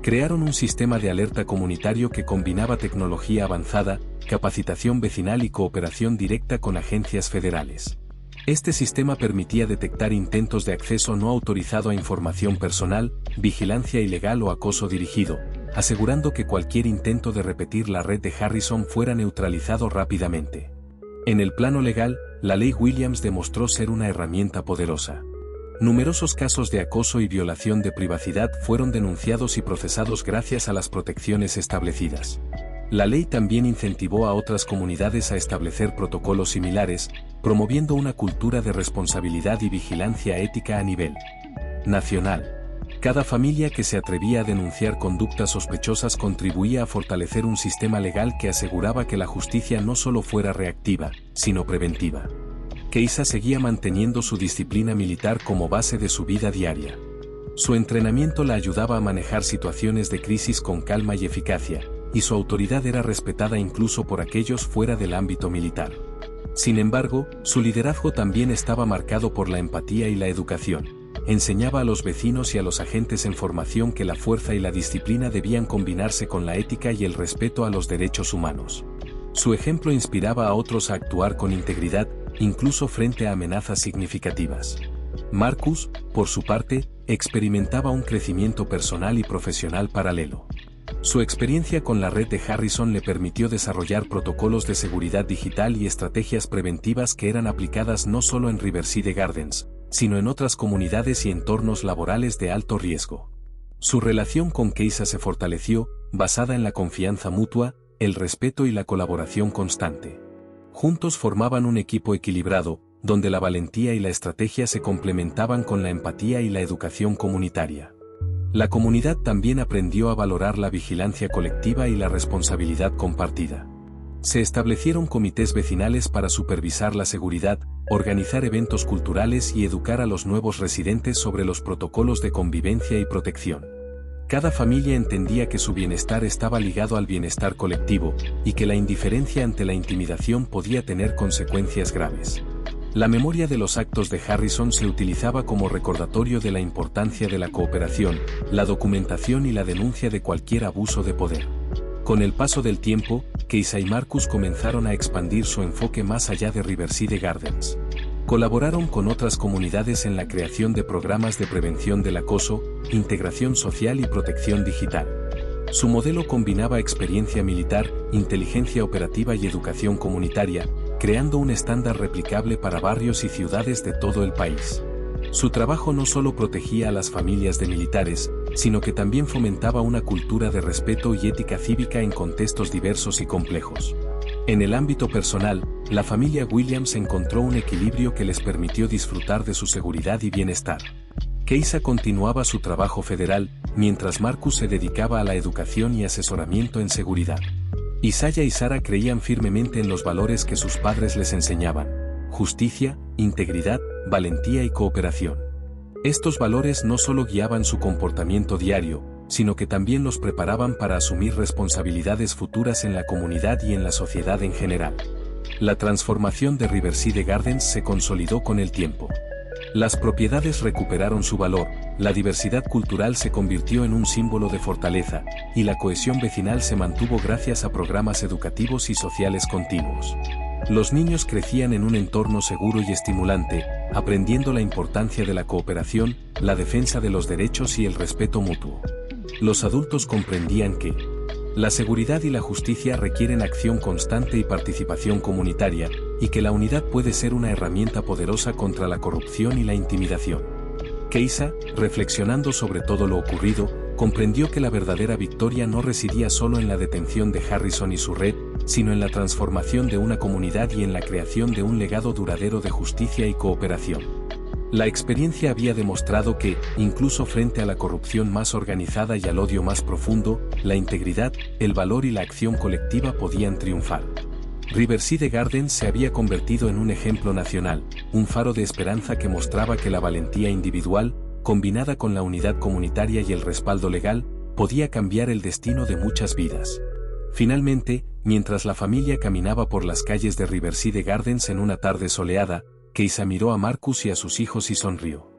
Crearon un sistema de alerta comunitario que combinaba tecnología avanzada, capacitación vecinal y cooperación directa con agencias federales. Este sistema permitía detectar intentos de acceso no autorizado a información personal, vigilancia ilegal o acoso dirigido, asegurando que cualquier intento de repetir la red de Harrison fuera neutralizado rápidamente. En el plano legal, la ley Williams demostró ser una herramienta poderosa. Numerosos casos de acoso y violación de privacidad fueron denunciados y procesados gracias a las protecciones establecidas. La ley también incentivó a otras comunidades a establecer protocolos similares, promoviendo una cultura de responsabilidad y vigilancia ética a nivel nacional. Cada familia que se atrevía a denunciar conductas sospechosas contribuía a fortalecer un sistema legal que aseguraba que la justicia no solo fuera reactiva, sino preventiva. Keisa seguía manteniendo su disciplina militar como base de su vida diaria. Su entrenamiento la ayudaba a manejar situaciones de crisis con calma y eficacia, y su autoridad era respetada incluso por aquellos fuera del ámbito militar. Sin embargo, su liderazgo también estaba marcado por la empatía y la educación. Enseñaba a los vecinos y a los agentes en formación que la fuerza y la disciplina debían combinarse con la ética y el respeto a los derechos humanos. Su ejemplo inspiraba a otros a actuar con integridad, incluso frente a amenazas significativas. Marcus, por su parte, experimentaba un crecimiento personal y profesional paralelo. Su experiencia con la red de Harrison le permitió desarrollar protocolos de seguridad digital y estrategias preventivas que eran aplicadas no solo en Riverside Gardens, sino en otras comunidades y entornos laborales de alto riesgo. Su relación con Keisa se fortaleció, basada en la confianza mutua, el respeto y la colaboración constante. Juntos formaban un equipo equilibrado, donde la valentía y la estrategia se complementaban con la empatía y la educación comunitaria. La comunidad también aprendió a valorar la vigilancia colectiva y la responsabilidad compartida. Se establecieron comités vecinales para supervisar la seguridad, organizar eventos culturales y educar a los nuevos residentes sobre los protocolos de convivencia y protección. Cada familia entendía que su bienestar estaba ligado al bienestar colectivo, y que la indiferencia ante la intimidación podía tener consecuencias graves. La memoria de los actos de Harrison se utilizaba como recordatorio de la importancia de la cooperación, la documentación y la denuncia de cualquier abuso de poder. Con el paso del tiempo, Keisa y Marcus comenzaron a expandir su enfoque más allá de Riverside Gardens. Colaboraron con otras comunidades en la creación de programas de prevención del acoso, integración social y protección digital. Su modelo combinaba experiencia militar, inteligencia operativa y educación comunitaria, creando un estándar replicable para barrios y ciudades de todo el país. Su trabajo no solo protegía a las familias de militares, sino que también fomentaba una cultura de respeto y ética cívica en contextos diversos y complejos. En el ámbito personal, la familia Williams encontró un equilibrio que les permitió disfrutar de su seguridad y bienestar. Keisa continuaba su trabajo federal, mientras Marcus se dedicaba a la educación y asesoramiento en seguridad. Isaiah y Sarah creían firmemente en los valores que sus padres les enseñaban: justicia, integridad, valentía y cooperación. Estos valores no solo guiaban su comportamiento diario, sino que también los preparaban para asumir responsabilidades futuras en la comunidad y en la sociedad en general. La transformación de Riverside Gardens se consolidó con el tiempo. Las propiedades recuperaron su valor, la diversidad cultural se convirtió en un símbolo de fortaleza, y la cohesión vecinal se mantuvo gracias a programas educativos y sociales continuos. Los niños crecían en un entorno seguro y estimulante, aprendiendo la importancia de la cooperación, la defensa de los derechos y el respeto mutuo. Los adultos comprendían que la seguridad y la justicia requieren acción constante y participación comunitaria, y que la unidad puede ser una herramienta poderosa contra la corrupción y la intimidación. Keisa, reflexionando sobre todo lo ocurrido, comprendió que la verdadera victoria no residía solo en la detención de Harrison y su red, sino en la transformación de una comunidad y en la creación de un legado duradero de justicia y cooperación. La experiencia había demostrado que, incluso frente a la corrupción más organizada y al odio más profundo, la integridad, el valor y la acción colectiva podían triunfar. Riverside Gardens se había convertido en un ejemplo nacional, un faro de esperanza que mostraba que la valentía individual, combinada con la unidad comunitaria y el respaldo legal, podía cambiar el destino de muchas vidas. Finalmente, mientras la familia caminaba por las calles de Riverside Gardens en una tarde soleada, Keisa miró a Marcus y a sus hijos y sonrió.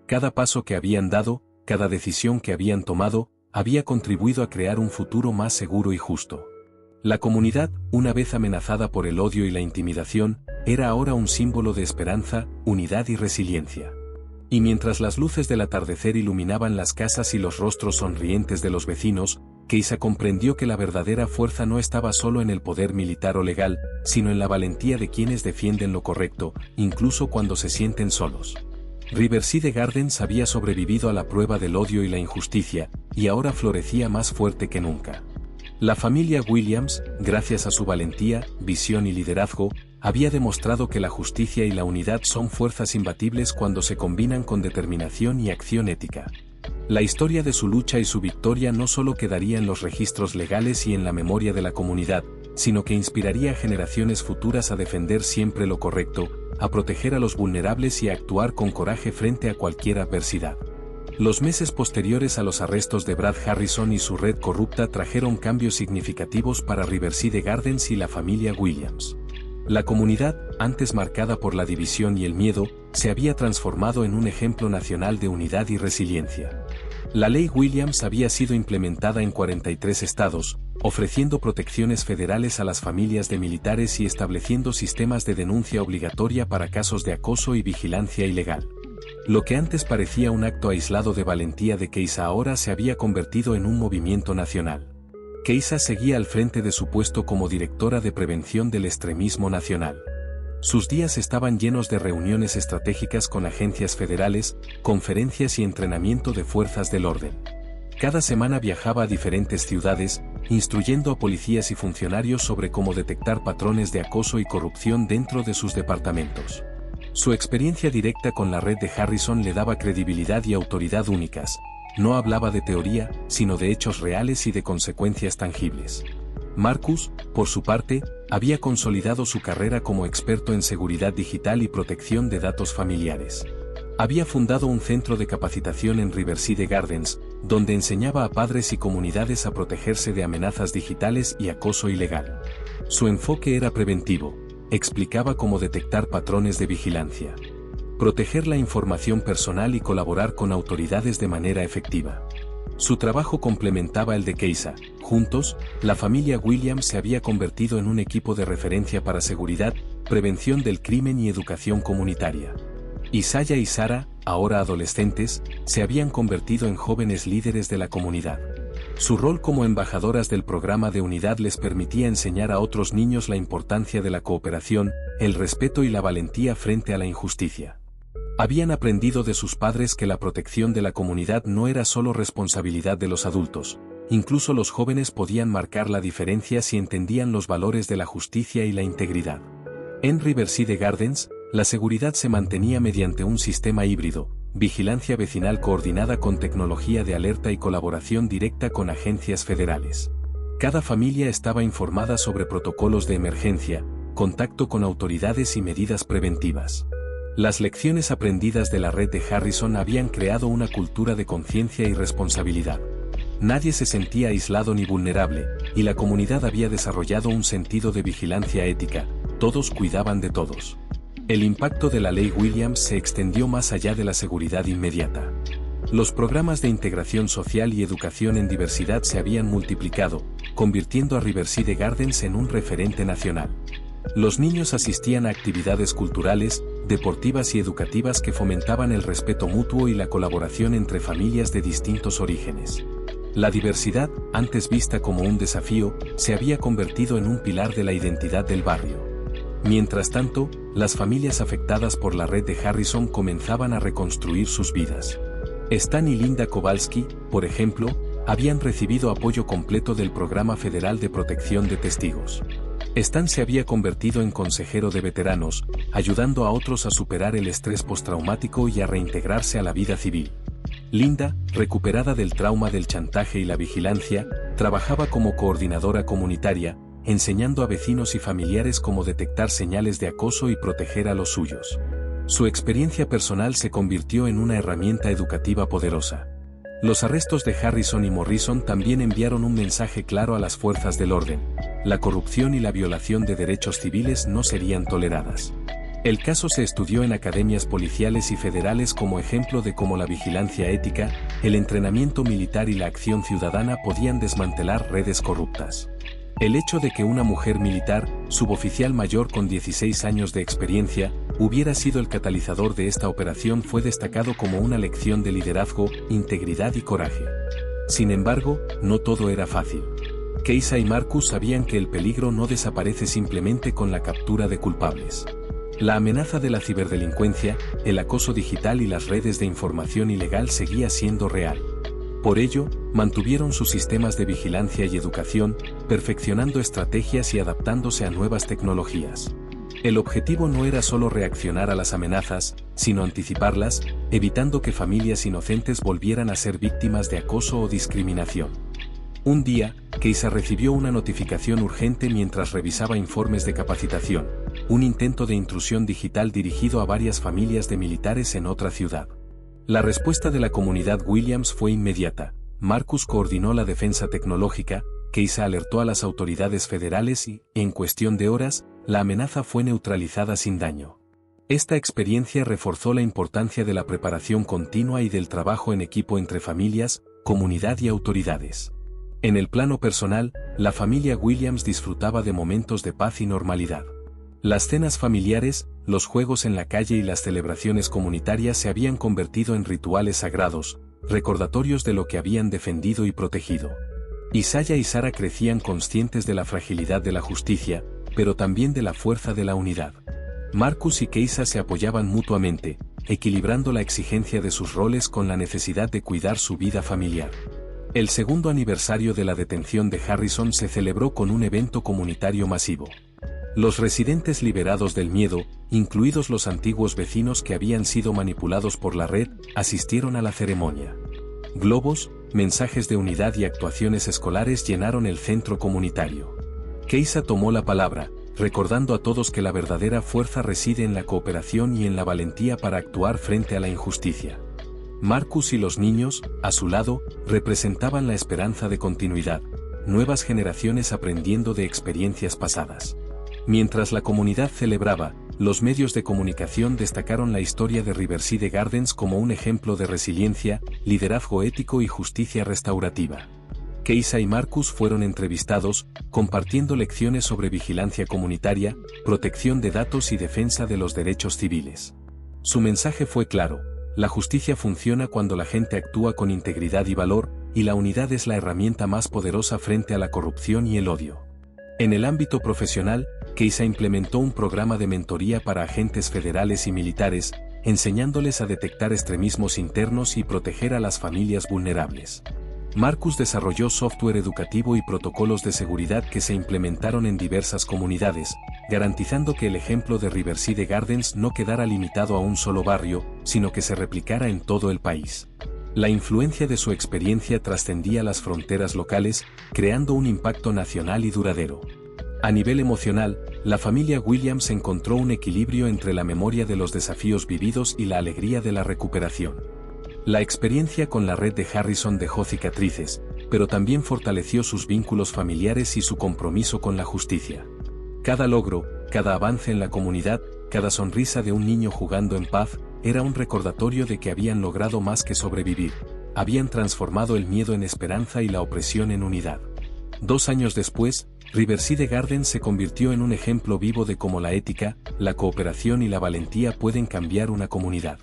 Cada paso que habían dado, cada decisión que habían tomado, había contribuido a crear un futuro más seguro y justo. La comunidad, una vez amenazada por el odio y la intimidación, era ahora un símbolo de esperanza, unidad y resiliencia. Y mientras las luces del atardecer iluminaban las casas y los rostros sonrientes de los vecinos, Keisa comprendió que la verdadera fuerza no estaba solo en el poder militar o legal, sino en la valentía de quienes defienden lo correcto, incluso cuando se sienten solos. Riverside Gardens había sobrevivido a la prueba del odio y la injusticia, y ahora florecía más fuerte que nunca. La familia Williams, gracias a su valentía, visión y liderazgo, había demostrado que la justicia y la unidad son fuerzas imbatibles cuando se combinan con determinación y acción ética. La historia de su lucha y su victoria no solo quedaría en los registros legales y en la memoria de la comunidad, sino que inspiraría a generaciones futuras a defender siempre lo correcto, a proteger a los vulnerables y a actuar con coraje frente a cualquier adversidad. Los meses posteriores a los arrestos de Brad Harrison y su red corrupta trajeron cambios significativos para Riverside Gardens y la familia Williams. La comunidad, antes marcada por la división y el miedo, se había transformado en un ejemplo nacional de unidad y resiliencia. La ley Williams había sido implementada en 43 estados, ofreciendo protecciones federales a las familias de militares y estableciendo sistemas de denuncia obligatoria para casos de acoso y vigilancia ilegal. Lo que antes parecía un acto aislado de valentía de Keisa ahora se había convertido en un movimiento nacional. Keisa seguía al frente de su puesto como directora de prevención del extremismo nacional. Sus días estaban llenos de reuniones estratégicas con agencias federales, conferencias y entrenamiento de fuerzas del orden. Cada semana viajaba a diferentes ciudades, instruyendo a policías y funcionarios sobre cómo detectar patrones de acoso y corrupción dentro de sus departamentos. Su experiencia directa con la red de Harrison le daba credibilidad y autoridad únicas. No hablaba de teoría, sino de hechos reales y de consecuencias tangibles. Marcus, por su parte, había consolidado su carrera como experto en seguridad digital y protección de datos familiares. Había fundado un centro de capacitación en Riverside Gardens, donde enseñaba a padres y comunidades a protegerse de amenazas digitales y acoso ilegal. Su enfoque era preventivo, explicaba cómo detectar patrones de vigilancia, proteger la información personal y colaborar con autoridades de manera efectiva. Su trabajo complementaba el de Keisa. Juntos, la familia Williams se había convertido en un equipo de referencia para seguridad, prevención del crimen y educación comunitaria. Isaiah y Sarah, ahora adolescentes, se habían convertido en jóvenes líderes de la comunidad. Su rol como embajadoras del programa de unidad les permitía enseñar a otros niños la importancia de la cooperación, el respeto y la valentía frente a la injusticia. Habían aprendido de sus padres que la protección de la comunidad no era solo responsabilidad de los adultos, incluso los jóvenes podían marcar la diferencia si entendían los valores de la justicia y la integridad. En Riverside Gardens, la seguridad se mantenía mediante un sistema híbrido, vigilancia vecinal coordinada con tecnología de alerta y colaboración directa con agencias federales. Cada familia estaba informada sobre protocolos de emergencia, contacto con autoridades y medidas preventivas. Las lecciones aprendidas de la red de Harrison habían creado una cultura de conciencia y responsabilidad. Nadie se sentía aislado ni vulnerable, y la comunidad había desarrollado un sentido de vigilancia ética, todos cuidaban de todos. El impacto de la ley Williams se extendió más allá de la seguridad inmediata. Los programas de integración social y educación en diversidad se habían multiplicado, convirtiendo a Riverside Gardens en un referente nacional. Los niños asistían a actividades culturales, deportivas y educativas que fomentaban el respeto mutuo y la colaboración entre familias de distintos orígenes. La diversidad, antes vista como un desafío, se había convertido en un pilar de la identidad del barrio. Mientras tanto, las familias afectadas por la red de Harrison comenzaban a reconstruir sus vidas. Stan y Linda Kowalski, por ejemplo, habían recibido apoyo completo del Programa Federal de Protección de Testigos. Stan se había convertido en consejero de veteranos, ayudando a otros a superar el estrés postraumático y a reintegrarse a la vida civil. Linda, recuperada del trauma del chantaje y la vigilancia, trabajaba como coordinadora comunitaria, enseñando a vecinos y familiares cómo detectar señales de acoso y proteger a los suyos. Su experiencia personal se convirtió en una herramienta educativa poderosa. Los arrestos de Harrison y Morrison también enviaron un mensaje claro a las fuerzas del orden: la corrupción y la violación de derechos civiles no serían toleradas. El caso se estudió en academias policiales y federales como ejemplo de cómo la vigilancia ética, el entrenamiento militar y la acción ciudadana podían desmantelar redes corruptas. El hecho de que una mujer militar, suboficial mayor con 16 años de experiencia, hubiera sido el catalizador de esta operación fue destacado como una lección de liderazgo, integridad y coraje. Sin embargo, no todo era fácil. Keisa y Marcus sabían que el peligro no desaparece simplemente con la captura de culpables. La amenaza de la ciberdelincuencia, el acoso digital y las redes de información ilegal seguía siendo real. Por ello, mantuvieron sus sistemas de vigilancia y educación, perfeccionando estrategias y adaptándose a nuevas tecnologías. El objetivo no era solo reaccionar a las amenazas, sino anticiparlas, evitando que familias inocentes volvieran a ser víctimas de acoso o discriminación. Un día, Keisa recibió una notificación urgente mientras revisaba informes de capacitación, un intento de intrusión digital dirigido a varias familias de militares en otra ciudad. La respuesta de la comunidad Williams fue inmediata. Marcus coordinó la defensa tecnológica, Keisa alertó a las autoridades federales y, en cuestión de horas, la amenaza fue neutralizada sin daño. Esta experiencia reforzó la importancia de la preparación continua y del trabajo en equipo entre familias, comunidad y autoridades. En el plano personal, la familia Williams disfrutaba de momentos de paz y normalidad. Las cenas familiares, los juegos en la calle y las celebraciones comunitarias se habían convertido en rituales sagrados, recordatorios de lo que habían defendido y protegido. Isaiah y Sarah crecían conscientes de la fragilidad de la justicia, pero también de la fuerza de la unidad. Marcus y Keisa se apoyaban mutuamente, equilibrando la exigencia de sus roles con la necesidad de cuidar su vida familiar. El segundo aniversario de la detención de Harrison se celebró con un evento comunitario masivo. Los residentes liberados del miedo, incluidos los antiguos vecinos que habían sido manipulados por la red, asistieron a la ceremonia. Globos, mensajes de unidad y actuaciones escolares llenaron el centro comunitario. Keisa tomó la palabra, recordando a todos que la verdadera fuerza reside en la cooperación y en la valentía para actuar frente a la injusticia. Marcus y los niños, a su lado, representaban la esperanza de continuidad, nuevas generaciones aprendiendo de experiencias pasadas. Mientras la comunidad celebraba, los medios de comunicación destacaron la historia de Riverside Gardens como un ejemplo de resiliencia, liderazgo ético y justicia restaurativa. Keisa y Marcus fueron entrevistados, compartiendo lecciones sobre vigilancia comunitaria, protección de datos y defensa de los derechos civiles. Su mensaje fue claro: la justicia funciona cuando la gente actúa con integridad y valor, y la unidad es la herramienta más poderosa frente a la corrupción y el odio. En el ámbito profesional, Keisa implementó un programa de mentoría para agentes federales y militares, enseñándoles a detectar extremismos internos y proteger a las familias vulnerables. Marcus desarrolló software educativo y protocolos de seguridad que se implementaron en diversas comunidades, garantizando que el ejemplo de Riverside Gardens no quedara limitado a un solo barrio, sino que se replicara en todo el país. La influencia de su experiencia trascendía las fronteras locales, creando un impacto nacional y duradero. A nivel emocional, la familia Williams encontró un equilibrio entre la memoria de los desafíos vividos y la alegría de la recuperación. La experiencia con la red de Harrison dejó cicatrices, pero también fortaleció sus vínculos familiares y su compromiso con la justicia. Cada logro, cada avance en la comunidad, cada sonrisa de un niño jugando en paz, era un recordatorio de que habían logrado más que sobrevivir, habían transformado el miedo en esperanza y la opresión en unidad. 2 años después, Riverside Gardens se convirtió en un ejemplo vivo de cómo la ética, la cooperación y la valentía pueden cambiar una comunidad.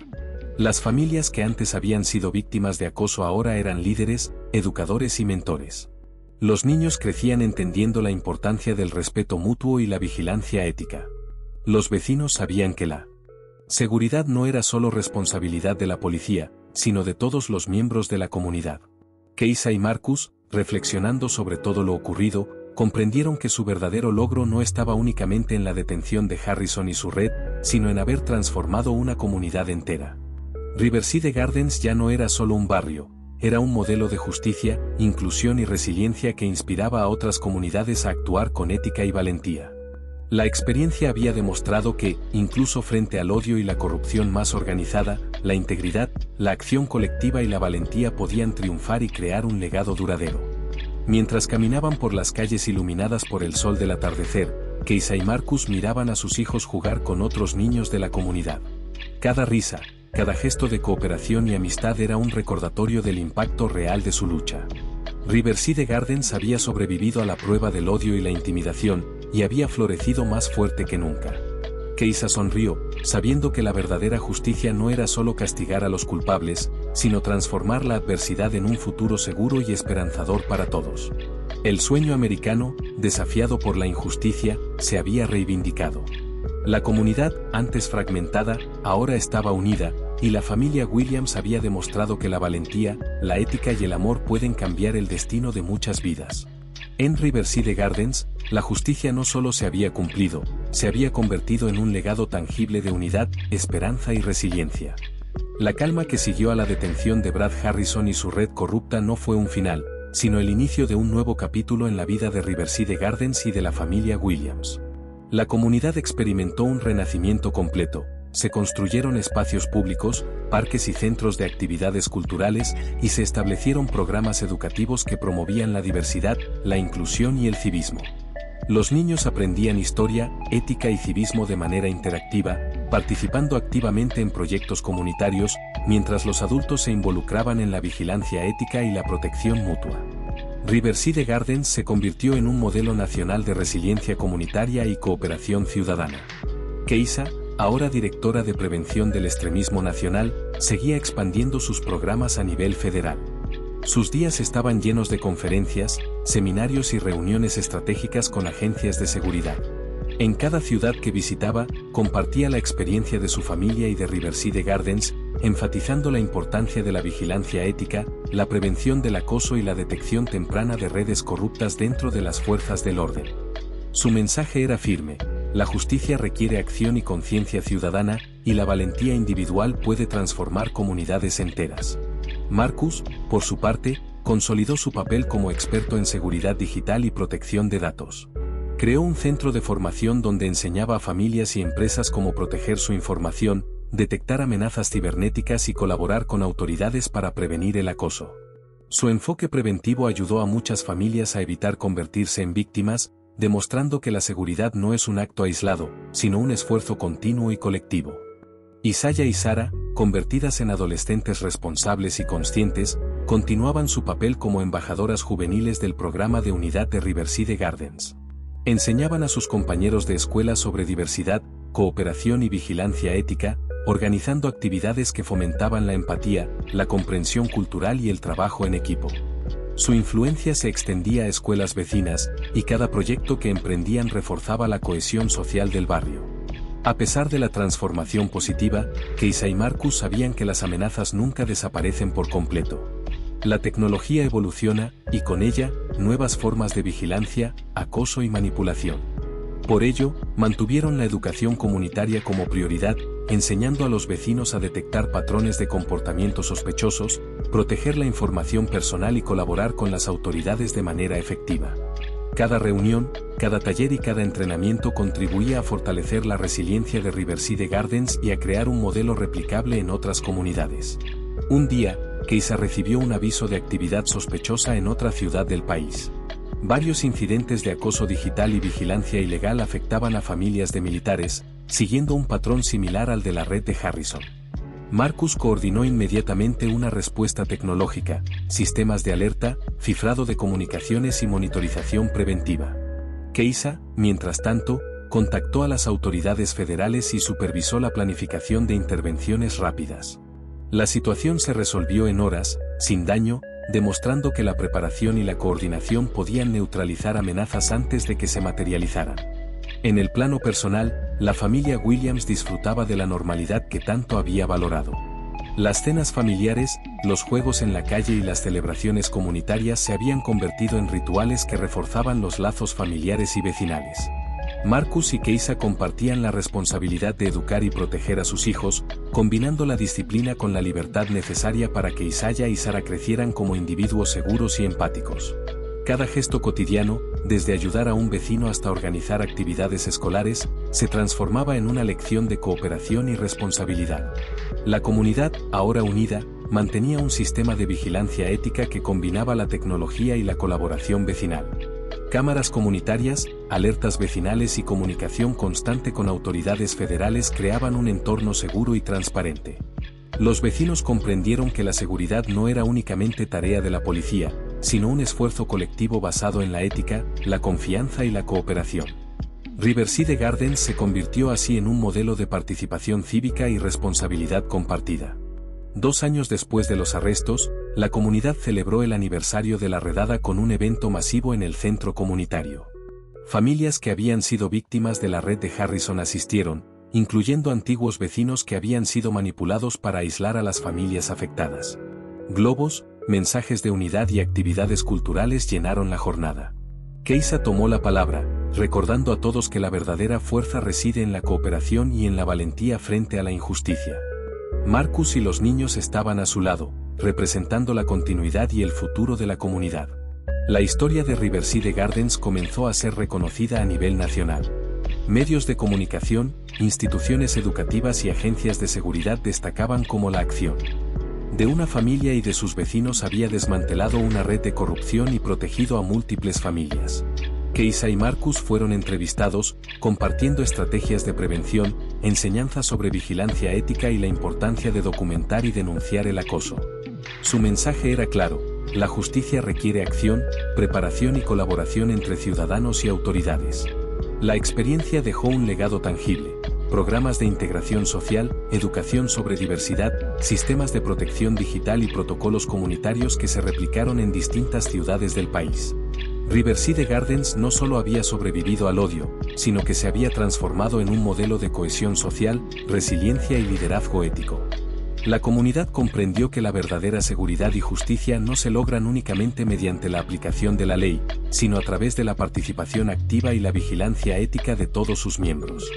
Las familias que antes habían sido víctimas de acoso ahora eran líderes, educadores y mentores. Los niños crecían entendiendo la importancia del respeto mutuo y la vigilancia ética. Los vecinos sabían que la seguridad no era solo responsabilidad de la policía, sino de todos los miembros de la comunidad. Keisa y Marcus, reflexionando sobre todo lo ocurrido, comprendieron que su verdadero logro no estaba únicamente en la detención de Harrison y su red, sino en haber transformado una comunidad entera. Riverside Gardens ya no era solo un barrio, era un modelo de justicia, inclusión y resiliencia que inspiraba a otras comunidades a actuar con ética y valentía. La experiencia había demostrado que, incluso frente al odio y la corrupción más organizada, la integridad, la acción colectiva y la valentía podían triunfar y crear un legado duradero. Mientras caminaban por las calles iluminadas por el sol del atardecer, Keisa y Marcus miraban a sus hijos jugar con otros niños de la comunidad. Cada risa, cada gesto de cooperación y amistad era un recordatorio del impacto real de su lucha. Riverside Gardens había sobrevivido a la prueba del odio y la intimidación, y había florecido más fuerte que nunca. Keisa sonrió, sabiendo que la verdadera justicia no era solo castigar a los culpables, sino transformar la adversidad en un futuro seguro y esperanzador para todos. El sueño americano, desafiado por la injusticia, se había reivindicado. La comunidad, antes fragmentada, ahora estaba unida, y la familia Williams había demostrado que la valentía, la ética y el amor pueden cambiar el destino de muchas vidas. En Riverside Gardens, la justicia no solo se había cumplido, se había convertido en un legado tangible de unidad, esperanza y resiliencia. La calma que siguió a la detención de Brad Harrison y su red corrupta no fue un final, sino el inicio de un nuevo capítulo en la vida de Riverside Gardens y de la familia Williams. La comunidad experimentó un renacimiento completo. Se construyeron espacios públicos, parques y centros de actividades culturales, y se establecieron programas educativos que promovían la diversidad, la inclusión y el civismo. Los niños aprendían historia, ética y civismo de manera interactiva, participando activamente en proyectos comunitarios, mientras los adultos se involucraban en la vigilancia ética y la protección mutua. Riverside Gardens se convirtió en un modelo nacional de resiliencia comunitaria y cooperación ciudadana. Keisa, ahora directora de Prevención del Extremismo Nacional, seguía expandiendo sus programas a nivel federal. Sus días estaban llenos de conferencias, seminarios y reuniones estratégicas con agencias de seguridad. En cada ciudad que visitaba, compartía la experiencia de su familia y de Riverside Gardens, enfatizando la importancia de la vigilancia ética, la prevención del acoso y la detección temprana de redes corruptas dentro de las fuerzas del orden. Su mensaje era firme: la justicia requiere acción y conciencia ciudadana, y la valentía individual puede transformar comunidades enteras. Marcus, por su parte, consolidó su papel como experto en seguridad digital y protección de datos. Creó un centro de formación donde enseñaba a familias y empresas cómo proteger su información, detectar amenazas cibernéticas y colaborar con autoridades para prevenir el acoso. Su enfoque preventivo ayudó a muchas familias a evitar convertirse en víctimas, demostrando que la seguridad no es un acto aislado, sino un esfuerzo continuo y colectivo. Isaiah y Sara, convertidas en adolescentes responsables y conscientes, continuaban su papel como embajadoras juveniles del programa de unidad de Riverside Gardens. Enseñaban a sus compañeros de escuela sobre diversidad, cooperación y vigilancia ética, organizando actividades que fomentaban la empatía, la comprensión cultural y el trabajo en equipo. Su influencia se extendía a escuelas vecinas, y cada proyecto que emprendían reforzaba la cohesión social del barrio. A pesar de la transformación positiva, Keisa y Marcus sabían que las amenazas nunca desaparecen por completo. La tecnología evoluciona, y con ella, nuevas formas de vigilancia, acoso y manipulación. Por ello, mantuvieron la educación comunitaria como prioridad, enseñando a los vecinos a detectar patrones de comportamiento sospechosos, proteger la información personal y colaborar con las autoridades de manera efectiva. Cada reunión, cada taller y cada entrenamiento contribuía a fortalecer la resiliencia de Riverside Gardens y a crear un modelo replicable en otras comunidades. Un día, Keisa recibió un aviso de actividad sospechosa en otra ciudad del país. Varios incidentes de acoso digital y vigilancia ilegal afectaban a familias de militares, siguiendo un patrón similar al de la red de Harrison. Marcus coordinó inmediatamente una respuesta tecnológica, sistemas de alerta, cifrado de comunicaciones y monitorización preventiva. Keisa, mientras tanto, contactó a las autoridades federales y supervisó la planificación de intervenciones rápidas. La situación se resolvió en horas, sin daño, demostrando que la preparación y la coordinación podían neutralizar amenazas antes de que se materializaran. En el plano personal, la familia Williams disfrutaba de la normalidad que tanto había valorado. Las cenas familiares, los juegos en la calle y las celebraciones comunitarias se habían convertido en rituales que reforzaban los lazos familiares y vecinales. Marcus y Keisa compartían la responsabilidad de educar y proteger a sus hijos, combinando la disciplina con la libertad necesaria para que Isaiah y Sara crecieran como individuos seguros y empáticos. Cada gesto cotidiano, desde ayudar a un vecino hasta organizar actividades escolares, se transformaba en una lección de cooperación y responsabilidad. La comunidad, ahora unida, mantenía un sistema de vigilancia ética que combinaba la tecnología y la colaboración vecinal. Cámaras comunitarias, alertas vecinales y comunicación constante con autoridades federales creaban un entorno seguro y transparente. Los vecinos comprendieron que la seguridad no era únicamente tarea de la policía, sino un esfuerzo colectivo basado en la ética, la confianza y la cooperación. Riverside Gardens se convirtió así en un modelo de participación cívica y responsabilidad compartida. 2 años después de los arrestos, la comunidad celebró el aniversario de la redada con un evento masivo en el centro comunitario. Familias que habían sido víctimas de la red de Harrison asistieron, incluyendo antiguos vecinos que habían sido manipulados para aislar a las familias afectadas. Globos, mensajes de unidad y actividades culturales llenaron la jornada. Keisa tomó la palabra, recordando a todos que la verdadera fuerza reside en la cooperación y en la valentía frente a la injusticia. Marcus y los niños estaban a su lado, representando la continuidad y el futuro de la comunidad. La historia de Riverside Gardens comenzó a ser reconocida a nivel nacional. Medios de comunicación, instituciones educativas y agencias de seguridad destacaban cómo la acción de una familia y de sus vecinos había desmantelado una red de corrupción y protegido a múltiples familias. Keisa y Marcus fueron entrevistados, compartiendo estrategias de prevención, enseñanzas sobre vigilancia ética y la importancia de documentar y denunciar el acoso. Su mensaje era claro: la justicia requiere acción, preparación y colaboración entre ciudadanos y autoridades. La experiencia dejó un legado tangible: programas de integración social, educación sobre diversidad, sistemas de protección digital y protocolos comunitarios que se replicaron en distintas ciudades del país. Riverside Gardens no solo había sobrevivido al odio, sino que se había transformado en un modelo de cohesión social, resiliencia y liderazgo ético. La comunidad comprendió que la verdadera seguridad y justicia no se logran únicamente mediante la aplicación de la ley, sino a través de la participación activa y la vigilancia ética de todos sus miembros.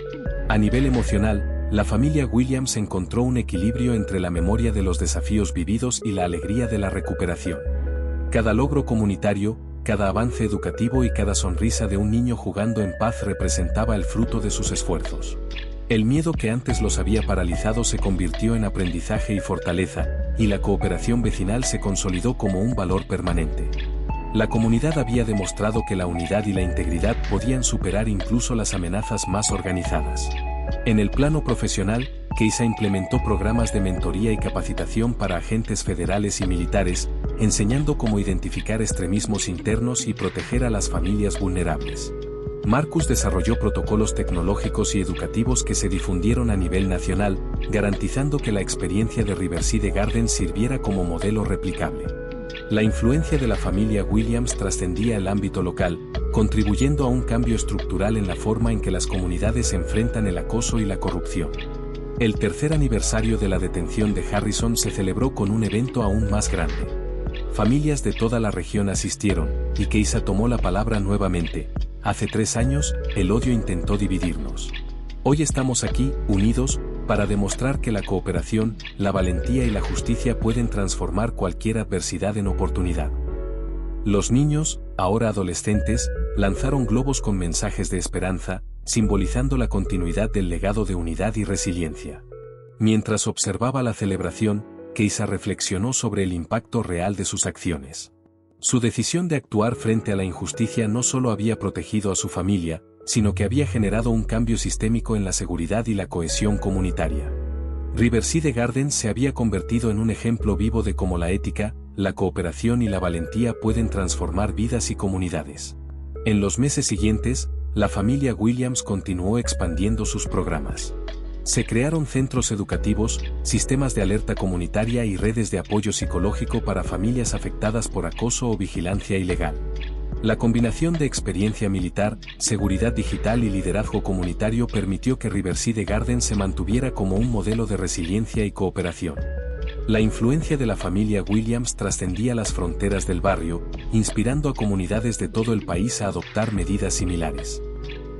A nivel emocional, la familia Williams encontró un equilibrio entre la memoria de los desafíos vividos y la alegría de la recuperación. Cada logro comunitario, cada avance educativo y cada sonrisa de un niño jugando en paz representaba el fruto de sus esfuerzos. El miedo que antes los había paralizado se convirtió en aprendizaje y fortaleza, y la cooperación vecinal se consolidó como un valor permanente. La comunidad había demostrado que la unidad y la integridad podían superar incluso las amenazas más organizadas. En el plano profesional, Keisa implementó programas de mentoría y capacitación para agentes federales y militares, enseñando cómo identificar extremismos internos y proteger a las familias vulnerables. Marcus desarrolló protocolos tecnológicos y educativos que se difundieron a nivel nacional, garantizando que la experiencia de Riverside Gardens sirviera como modelo replicable. La influencia de la familia Williams trascendía el ámbito local, contribuyendo a un cambio estructural en la forma en que las comunidades enfrentan el acoso y la corrupción. El tercer aniversario de la detención de Harrison se celebró con un evento aún más grande. Familias de toda la región asistieron, y Keisa tomó la palabra nuevamente. Hace 3 años, el odio intentó dividirnos. Hoy estamos aquí, unidos, para demostrar que la cooperación, la valentía y la justicia pueden transformar cualquier adversidad en oportunidad. Los niños, ahora adolescentes, lanzaron globos con mensajes de esperanza, simbolizando la continuidad del legado de unidad y resiliencia. Mientras observaba la celebración, Keisa reflexionó sobre el impacto real de sus acciones. Su decisión de actuar frente a la injusticia no solo había protegido a su familia, sino que había generado un cambio sistémico en la seguridad y la cohesión comunitaria. Riverside Gardens se había convertido en un ejemplo vivo de cómo la ética, la cooperación y la valentía pueden transformar vidas y comunidades. En los meses siguientes, la familia Williams continuó expandiendo sus programas. Se crearon centros educativos, sistemas de alerta comunitaria y redes de apoyo psicológico para familias afectadas por acoso o vigilancia ilegal. La combinación de experiencia militar, seguridad digital y liderazgo comunitario permitió que Riverside Gardens se mantuviera como un modelo de resiliencia y cooperación. La influencia de la familia Williams trascendía las fronteras del barrio, inspirando a comunidades de todo el país a adoptar medidas similares.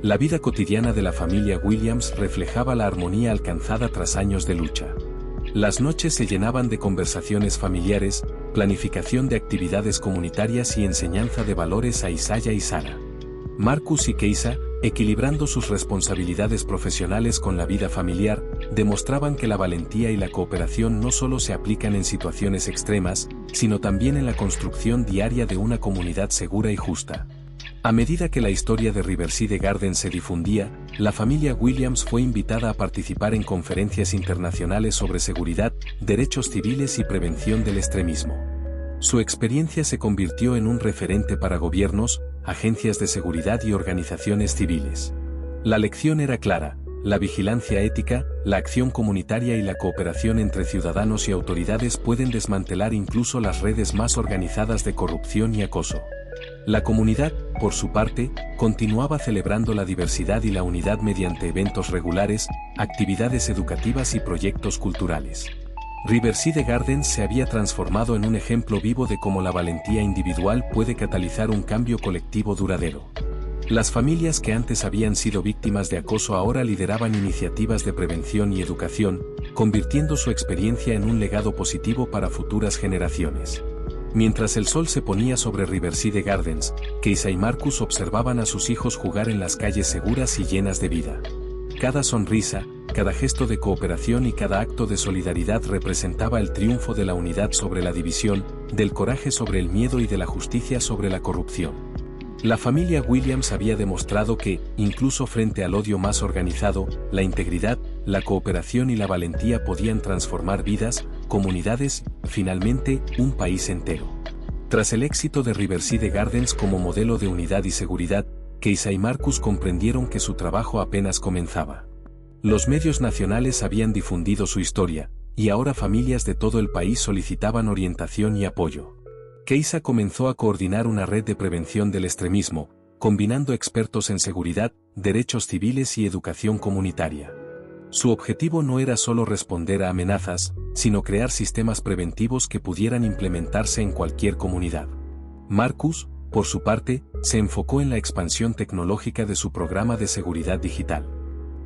La vida cotidiana de la familia Williams reflejaba la armonía alcanzada tras años de lucha. Las noches se llenaban de conversaciones familiares, planificación de actividades comunitarias y enseñanza de valores a Isaiah y Sara. Marcus y Keisa, equilibrando sus responsabilidades profesionales con la vida familiar, demostraban que la valentía y la cooperación no solo se aplican en situaciones extremas, sino también en la construcción diaria de una comunidad segura y justa. A medida que la historia de Riverside Gardens se difundía, la familia Williams fue invitada a participar en conferencias internacionales sobre seguridad, derechos civiles y prevención del extremismo. Su experiencia se convirtió en un referente para gobiernos, agencias de seguridad y organizaciones civiles. La lección era clara: la vigilancia ética, la acción comunitaria y la cooperación entre ciudadanos y autoridades pueden desmantelar incluso las redes más organizadas de corrupción y acoso. La comunidad, por su parte, continuaba celebrando la diversidad y la unidad mediante eventos regulares, actividades educativas y proyectos culturales. Riverside Gardens se había transformado en un ejemplo vivo de cómo la valentía individual puede catalizar un cambio colectivo duradero. Las familias que antes habían sido víctimas de acoso ahora lideraban iniciativas de prevención y educación, convirtiendo su experiencia en un legado positivo para futuras generaciones. Mientras el sol se ponía sobre Riverside Gardens, Keisa y Marcus observaban a sus hijos jugar en las calles seguras y llenas de vida. Cada sonrisa, cada gesto de cooperación y cada acto de solidaridad representaba el triunfo de la unidad sobre la división, del coraje sobre el miedo y de la justicia sobre la corrupción. La familia Williams había demostrado que, incluso frente al odio más organizado, la integridad, la cooperación y la valentía podían transformar vidas, comunidades, finalmente, un país entero. Tras el éxito de Riverside Gardens como modelo de unidad y seguridad, Keisa y Marcus comprendieron que su trabajo apenas comenzaba. Los medios nacionales habían difundido su historia, y ahora familias de todo el país solicitaban orientación y apoyo. Keisa comenzó a coordinar una red de prevención del extremismo, combinando expertos en seguridad, derechos civiles y educación comunitaria. Su objetivo no era solo responder a amenazas, sino crear sistemas preventivos que pudieran implementarse en cualquier comunidad. Marcus, por su parte, se enfocó en la expansión tecnológica de su programa de seguridad digital.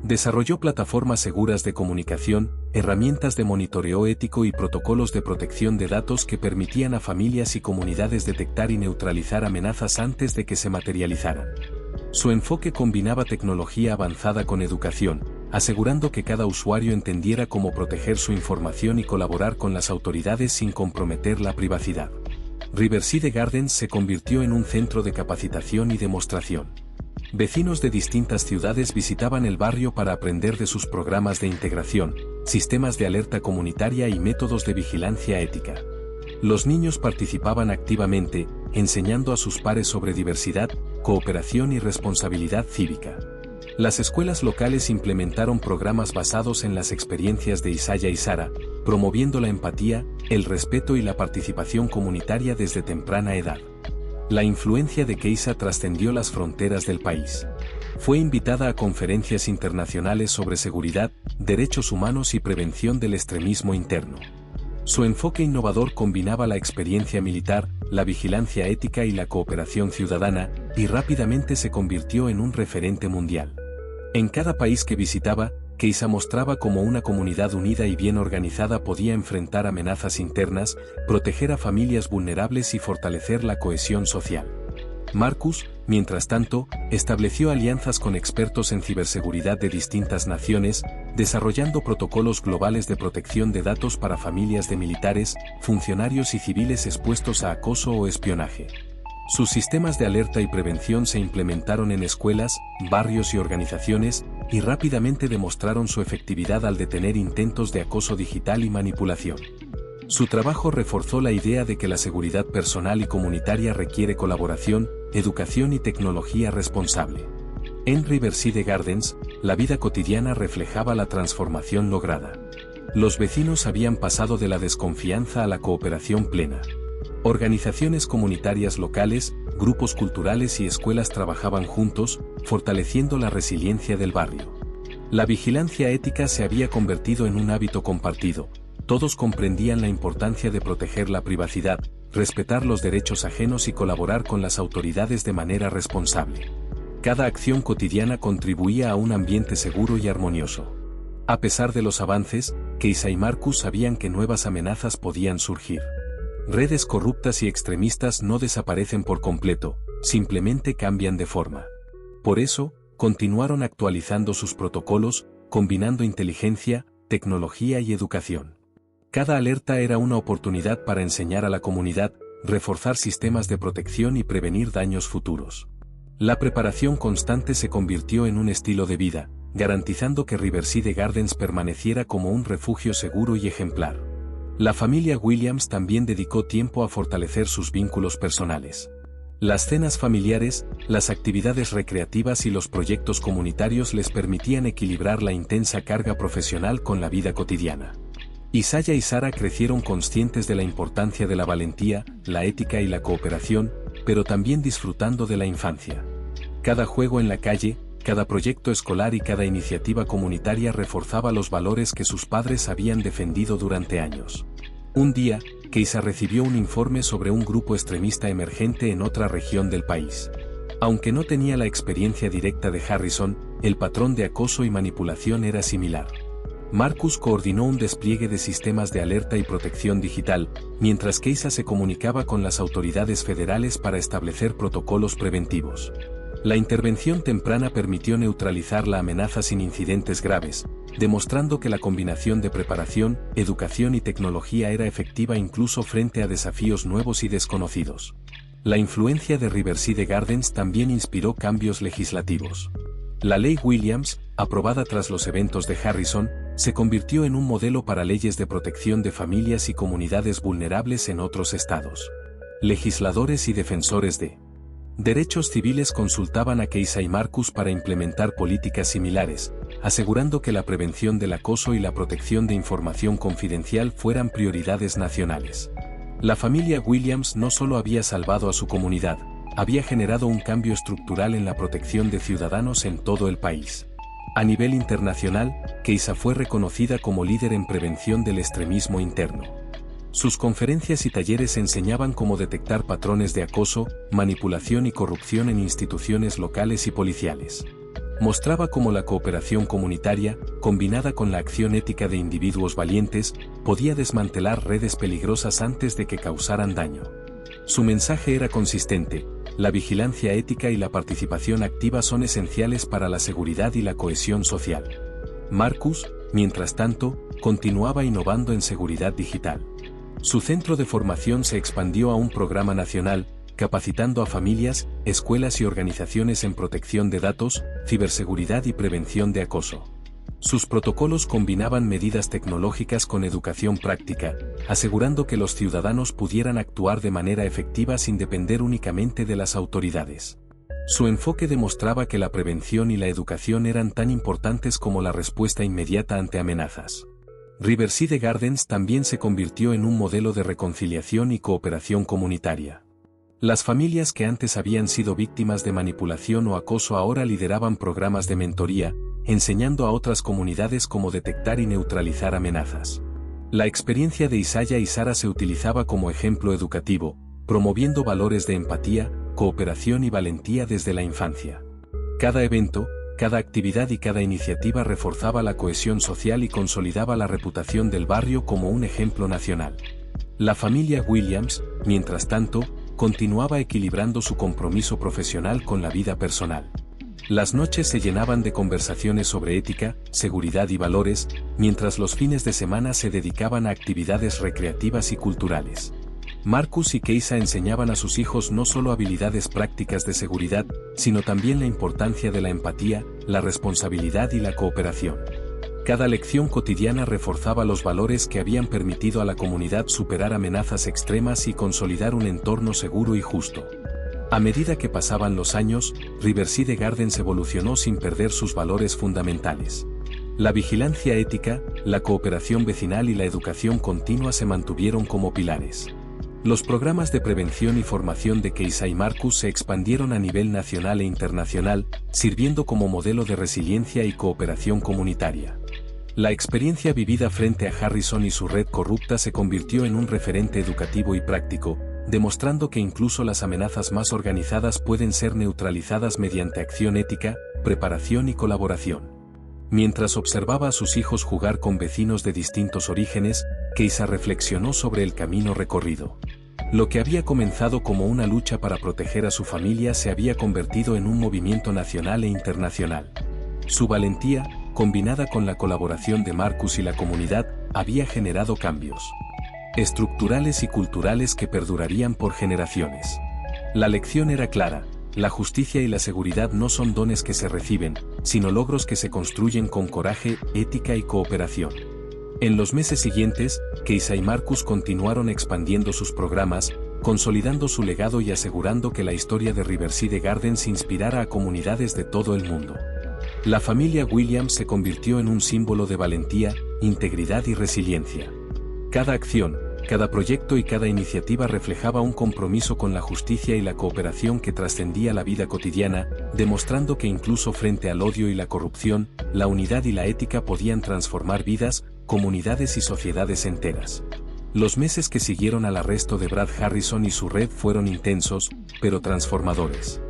Desarrolló plataformas seguras de comunicación, herramientas de monitoreo ético y protocolos de protección de datos que permitían a familias y comunidades detectar y neutralizar amenazas antes de que se materializaran. Su enfoque combinaba tecnología avanzada con educación, asegurando que cada usuario entendiera cómo proteger su información y colaborar con las autoridades sin comprometer la privacidad. Riverside Gardens se convirtió en un centro de capacitación y demostración. Vecinos de distintas ciudades visitaban el barrio para aprender de sus programas de integración, sistemas de alerta comunitaria y métodos de vigilancia ética. Los niños participaban activamente, enseñando a sus pares sobre diversidad, cooperación y responsabilidad cívica. Las escuelas locales implementaron programas basados en las experiencias de Isaiah y Sara, promoviendo la empatía, el respeto y la participación comunitaria desde temprana edad. La influencia de Keisa trascendió las fronteras del país. Fue invitada a conferencias internacionales sobre seguridad, derechos humanos y prevención del extremismo interno. Su enfoque innovador combinaba la experiencia militar, la vigilancia ética y la cooperación ciudadana, y rápidamente se convirtió en un referente mundial. En cada país que visitaba, Keisa mostraba cómo una comunidad unida y bien organizada podía enfrentar amenazas internas, proteger a familias vulnerables y fortalecer la cohesión social. Marcus, mientras tanto, estableció alianzas con expertos en ciberseguridad de distintas naciones, desarrollando protocolos globales de protección de datos para familias de militares, funcionarios y civiles expuestos a acoso o espionaje. Sus sistemas de alerta y prevención se implementaron en escuelas, barrios y organizaciones, y rápidamente demostraron su efectividad al detener intentos de acoso digital y manipulación. Su trabajo reforzó la idea de que la seguridad personal y comunitaria requiere colaboración, educación y tecnología responsable. En Riverside Gardens, la vida cotidiana reflejaba la transformación lograda. Los vecinos habían pasado de la desconfianza a la cooperación plena. Organizaciones comunitarias locales, grupos culturales y escuelas trabajaban juntos, fortaleciendo la resiliencia del barrio. La vigilancia ética se había convertido en un hábito compartido. Todos comprendían la importancia de proteger la privacidad, respetar los derechos ajenos y colaborar con las autoridades de manera responsable. Cada acción cotidiana contribuía a un ambiente seguro y armonioso. A pesar de los avances, Keisa y Marcus sabían que nuevas amenazas podían surgir. Redes corruptas y extremistas no desaparecen por completo, simplemente cambian de forma. Por eso, continuaron actualizando sus protocolos, combinando inteligencia, tecnología y educación. Cada alerta era una oportunidad para enseñar a la comunidad, reforzar sistemas de protección y prevenir daños futuros. La preparación constante se convirtió en un estilo de vida, garantizando que Riverside Gardens permaneciera como un refugio seguro y ejemplar. La familia Williams también dedicó tiempo a fortalecer sus vínculos personales. Las cenas familiares, las actividades recreativas y los proyectos comunitarios les permitían equilibrar la intensa carga profesional con la vida cotidiana. Isaiah y Sara crecieron conscientes de la importancia de la valentía, la ética y la cooperación, pero también disfrutando de la infancia. Cada juego en la calle, cada proyecto escolar y cada iniciativa comunitaria reforzaba los valores que sus padres habían defendido durante años. Un día, Keisa recibió un informe sobre un grupo extremista emergente en otra región del país. Aunque no tenía la experiencia directa de Harrison, el patrón de acoso y manipulación era similar. Marcus coordinó un despliegue de sistemas de alerta y protección digital, mientras Keisa se comunicaba con las autoridades federales para establecer protocolos preventivos. La intervención temprana permitió neutralizar la amenaza sin incidentes graves, demostrando que la combinación de preparación, educación y tecnología era efectiva incluso frente a desafíos nuevos y desconocidos. La influencia de Riverside Gardens también inspiró cambios legislativos. La Ley Williams, aprobada tras los eventos de Harrison, se convirtió en un modelo para leyes de protección de familias y comunidades vulnerables en otros estados. Legisladores y defensores de derechos civiles consultaban a Keisa y Marcus para implementar políticas similares, asegurando que la prevención del acoso y la protección de información confidencial fueran prioridades nacionales. La familia Williams no solo había salvado a su comunidad, había generado un cambio estructural en la protección de ciudadanos en todo el país. A nivel internacional, Keisa fue reconocida como líder en prevención del extremismo interno. Sus conferencias y talleres enseñaban cómo detectar patrones de acoso, manipulación y corrupción en instituciones locales y policiales. Mostraba cómo la cooperación comunitaria, combinada con la acción ética de individuos valientes, podía desmantelar redes peligrosas antes de que causaran daño. Su mensaje era consistente: la vigilancia ética y la participación activa son esenciales para la seguridad y la cohesión social. Marcus, mientras tanto, continuaba innovando en seguridad digital. Su centro de formación se expandió a un programa nacional, capacitando a familias, escuelas y organizaciones en protección de datos, ciberseguridad y prevención de acoso. Sus protocolos combinaban medidas tecnológicas con educación práctica, asegurando que los ciudadanos pudieran actuar de manera efectiva sin depender únicamente de las autoridades. Su enfoque demostraba que la prevención y la educación eran tan importantes como la respuesta inmediata ante amenazas. Riverside Gardens también se convirtió en un modelo de reconciliación y cooperación comunitaria. Las familias que antes habían sido víctimas de manipulación o acoso ahora lideraban programas de mentoría, enseñando a otras comunidades cómo detectar y neutralizar amenazas. La experiencia de Isaiah y Sara se utilizaba como ejemplo educativo, promoviendo valores de empatía, cooperación y valentía desde la infancia. Cada evento, cada actividad y cada iniciativa reforzaba la cohesión social y consolidaba la reputación del barrio como un ejemplo nacional. La familia Williams, mientras tanto, continuaba equilibrando su compromiso profesional con la vida personal. Las noches se llenaban de conversaciones sobre ética, seguridad y valores, mientras los fines de semana se dedicaban a actividades recreativas y culturales. Marcus y Keisa enseñaban a sus hijos no solo habilidades prácticas de seguridad, sino también la importancia de la empatía, la responsabilidad y la cooperación. Cada lección cotidiana reforzaba los valores que habían permitido a la comunidad superar amenazas extremas y consolidar un entorno seguro y justo. A medida que pasaban los años, Riverside Gardens evolucionó sin perder sus valores fundamentales. La vigilancia ética, la cooperación vecinal y la educación continua se mantuvieron como pilares. Los programas de prevención y formación de Keisa y Marcus se expandieron a nivel nacional e internacional, sirviendo como modelo de resiliencia y cooperación comunitaria. La experiencia vivida frente a Harrison y su red corrupta se convirtió en un referente educativo y práctico, demostrando que incluso las amenazas más organizadas pueden ser neutralizadas mediante acción ética, preparación y colaboración. Mientras observaba a sus hijos jugar con vecinos de distintos orígenes, Keisa reflexionó sobre el camino recorrido. Lo que había comenzado como una lucha para proteger a su familia se había convertido en un movimiento nacional e internacional. Su valentía, combinada con la colaboración de Marcus y la comunidad, había generado cambios estructurales y culturales que perdurarían por generaciones. La lección era clara: la justicia y la seguridad no son dones que se reciben, sino logros que se construyen con coraje, ética y cooperación. En los meses siguientes, Keisa y Marcus continuaron expandiendo sus programas, consolidando su legado y asegurando que la historia de Riverside Gardens inspirara a comunidades de todo el mundo. La familia Williams se convirtió en un símbolo de valentía, integridad y resiliencia. Cada acción, cada proyecto y cada iniciativa reflejaba un compromiso con la justicia y la cooperación que trascendía la vida cotidiana, demostrando que incluso frente al odio y la corrupción, la unidad y la ética podían transformar vidas, comunidades y sociedades enteras. Los meses que siguieron al arresto de Brad Harrison y su red fueron intensos, pero transformadores.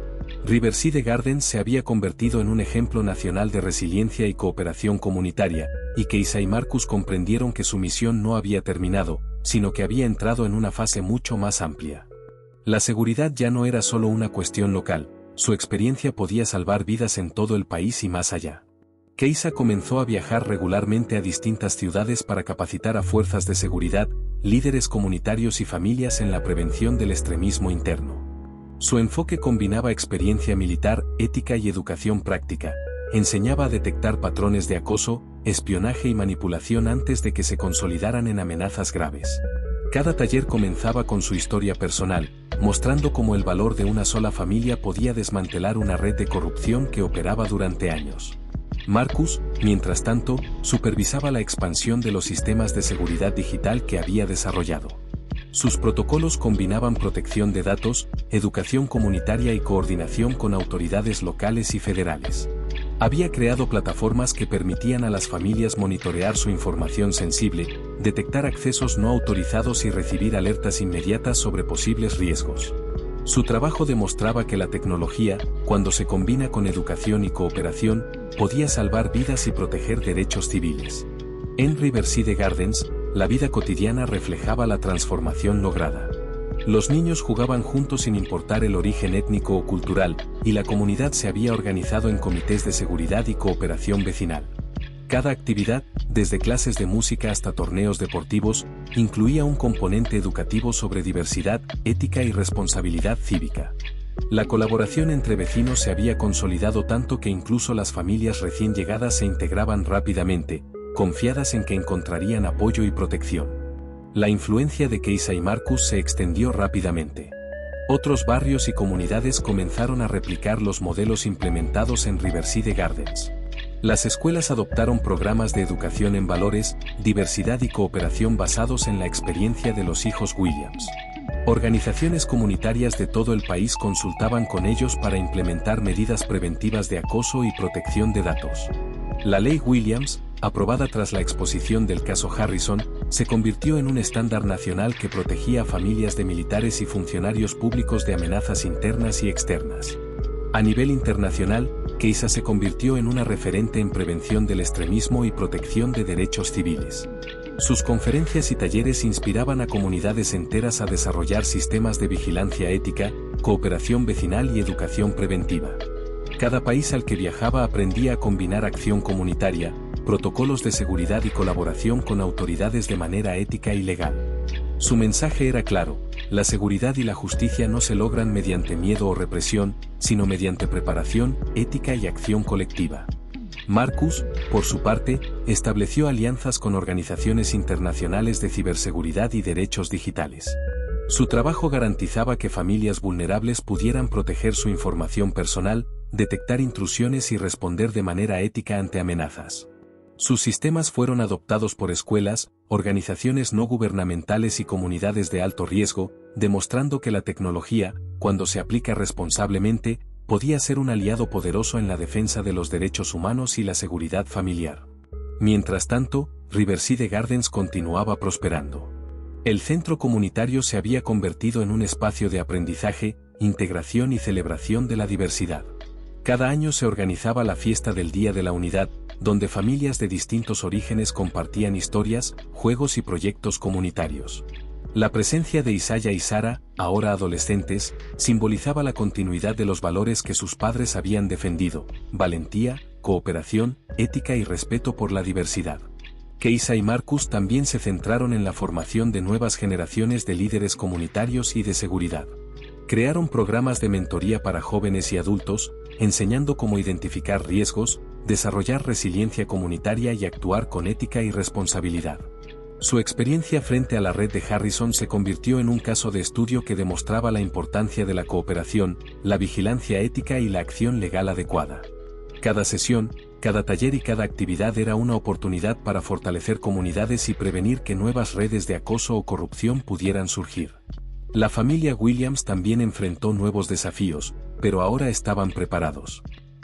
Riverside Gardens se había convertido en un ejemplo nacional de resiliencia y cooperación comunitaria, y Keisa y Marcus comprendieron que su misión no había terminado, sino que había entrado en una fase mucho más amplia. La seguridad ya no era solo una cuestión local, su experiencia podía salvar vidas en todo el país y más allá. Keisa comenzó a viajar regularmente a distintas ciudades para capacitar a fuerzas de seguridad, líderes comunitarios y familias en la prevención del extremismo interno. Su enfoque combinaba experiencia militar, ética y educación práctica. Enseñaba a detectar patrones de acoso, espionaje y manipulación antes de que se consolidaran en amenazas graves. Cada taller comenzaba con su historia personal, mostrando cómo el valor de una sola familia podía desmantelar una red de corrupción que operaba durante años. Marcus, mientras tanto, supervisaba la expansión de los sistemas de seguridad digital que había desarrollado. Sus protocolos combinaban protección de datos, educación comunitaria y coordinación con autoridades locales y federales. Había creado plataformas que permitían a las familias monitorear su información sensible, detectar accesos no autorizados y recibir alertas inmediatas sobre posibles riesgos. Su trabajo demostraba que la tecnología, cuando se combina con educación y cooperación, podía salvar vidas y proteger derechos civiles. En Riverside Gardens, la vida cotidiana reflejaba la transformación lograda. Los niños jugaban juntos sin importar el origen étnico o cultural, y la comunidad se había organizado en comités de seguridad y cooperación vecinal. Cada actividad, desde clases de música hasta torneos deportivos, incluía un componente educativo sobre diversidad, ética y responsabilidad cívica. La colaboración entre vecinos se había consolidado tanto que incluso las familias recién llegadas se integraban rápidamente, confiadas en que encontrarían apoyo y protección. La influencia de Keisa y Marcus se extendió rápidamente. Otros barrios y comunidades comenzaron a replicar los modelos implementados en Riverside Gardens. Las escuelas adoptaron programas de educación en valores, diversidad y cooperación basados en la experiencia de los hijos Williams. Organizaciones comunitarias de todo el país consultaban con ellos para implementar medidas preventivas de acoso y protección de datos. La ley Williams, aprobada tras la exposición del caso Harrison, se convirtió en un estándar nacional que protegía a familias de militares y funcionarios públicos de amenazas internas y externas. A nivel internacional, Keisa se convirtió en una referente en prevención del extremismo y protección de derechos civiles. Sus conferencias y talleres inspiraban a comunidades enteras a desarrollar sistemas de vigilancia ética, cooperación vecinal y educación preventiva. Cada país al que viajaba aprendía a combinar acción comunitaria, protocolos de seguridad y colaboración con autoridades de manera ética y legal. Su mensaje era claro: la seguridad y la justicia no se logran mediante miedo o represión, sino mediante preparación, ética y acción colectiva. Marcus, por su parte, estableció alianzas con organizaciones internacionales de ciberseguridad y derechos digitales. Su trabajo garantizaba que familias vulnerables pudieran proteger su información personal, detectar intrusiones y responder de manera ética ante amenazas. Sus sistemas fueron adoptados por escuelas, organizaciones no gubernamentales y comunidades de alto riesgo, demostrando que la tecnología, cuando se aplica responsablemente, podía ser un aliado poderoso en la defensa de los derechos humanos y la seguridad familiar. Mientras tanto, Riverside Gardens continuaba prosperando. El centro comunitario se había convertido en un espacio de aprendizaje, integración y celebración de la diversidad. Cada año se organizaba la fiesta del Día de la Unidad, donde familias de distintos orígenes compartían historias, juegos y proyectos comunitarios. La presencia de Isaiah y Sara, ahora adolescentes, simbolizaba la continuidad de los valores que sus padres habían defendido: valentía, cooperación, ética y respeto por la diversidad. Keisa y Marcus también se centraron en la formación de nuevas generaciones de líderes comunitarios y de seguridad. Crearon programas de mentoría para jóvenes y adultos, enseñando cómo identificar riesgos, desarrollar resiliencia comunitaria y actuar con ética y responsabilidad. Su experiencia frente a la red de Harrison se convirtió en un caso de estudio que demostraba la importancia de la cooperación, la vigilancia ética y la acción legal adecuada. Cada sesión, cada taller y cada actividad era una oportunidad para fortalecer comunidades y prevenir que nuevas redes de acoso o corrupción pudieran surgir. La familia Williams también enfrentó nuevos desafíos, pero ahora estaban preparados.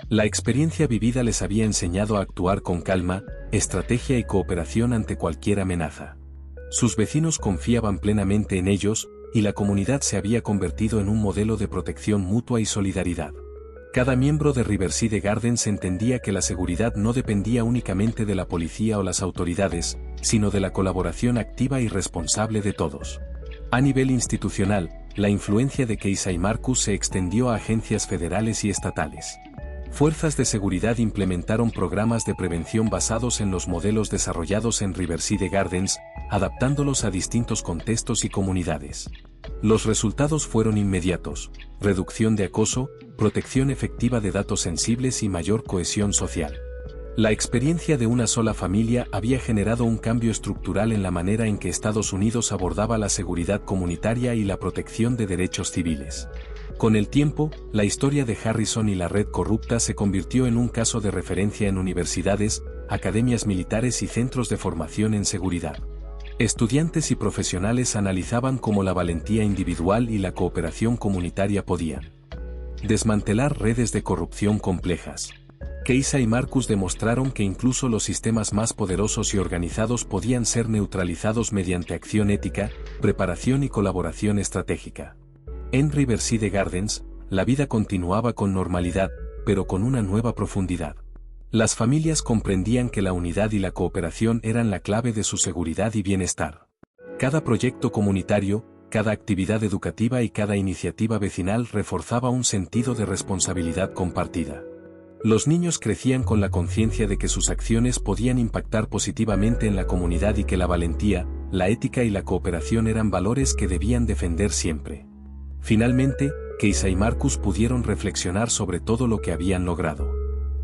La experiencia vivida les había enseñado a actuar con calma, estrategia y cooperación ante cualquier amenaza. Sus vecinos confiaban plenamente en ellos, y la comunidad se había convertido en un modelo de protección mutua y solidaridad. Cada miembro de Riverside Gardens entendía que la seguridad no dependía únicamente de la policía o las autoridades, sino de la colaboración activa y responsable de todos. A nivel institucional, la influencia de Keisa y Marcus se extendió a agencias federales y estatales. Fuerzas de seguridad implementaron programas de prevención basados en los modelos desarrollados en Riverside Gardens, adaptándolos a distintos contextos y comunidades. Los resultados fueron inmediatos: reducción de acoso, protección efectiva de datos sensibles y mayor cohesión social. La experiencia de una sola familia había generado un cambio estructural en la manera en que Estados Unidos abordaba la seguridad comunitaria y la protección de derechos civiles. Con el tiempo, la historia de Harrison y la red corrupta se convirtió en un caso de referencia en universidades, academias militares y centros de formación en seguridad. Estudiantes y profesionales analizaban cómo la valentía individual y la cooperación comunitaria podían desmantelar redes de corrupción complejas. Keisa y Marcus demostraron que incluso los sistemas más poderosos y organizados podían ser neutralizados mediante acción ética, preparación y colaboración estratégica. En Riverside Gardens, la vida continuaba con normalidad, pero con una nueva profundidad. Las familias comprendían que la unidad y la cooperación eran la clave de su seguridad y bienestar. Cada proyecto comunitario, cada actividad educativa y cada iniciativa vecinal reforzaba un sentido de responsabilidad compartida. Los niños crecían con la conciencia de que sus acciones podían impactar positivamente en la comunidad y que la valentía, la ética y la cooperación eran valores que debían defender siempre. Finalmente, Keisa y Marcus pudieron reflexionar sobre todo lo que habían logrado.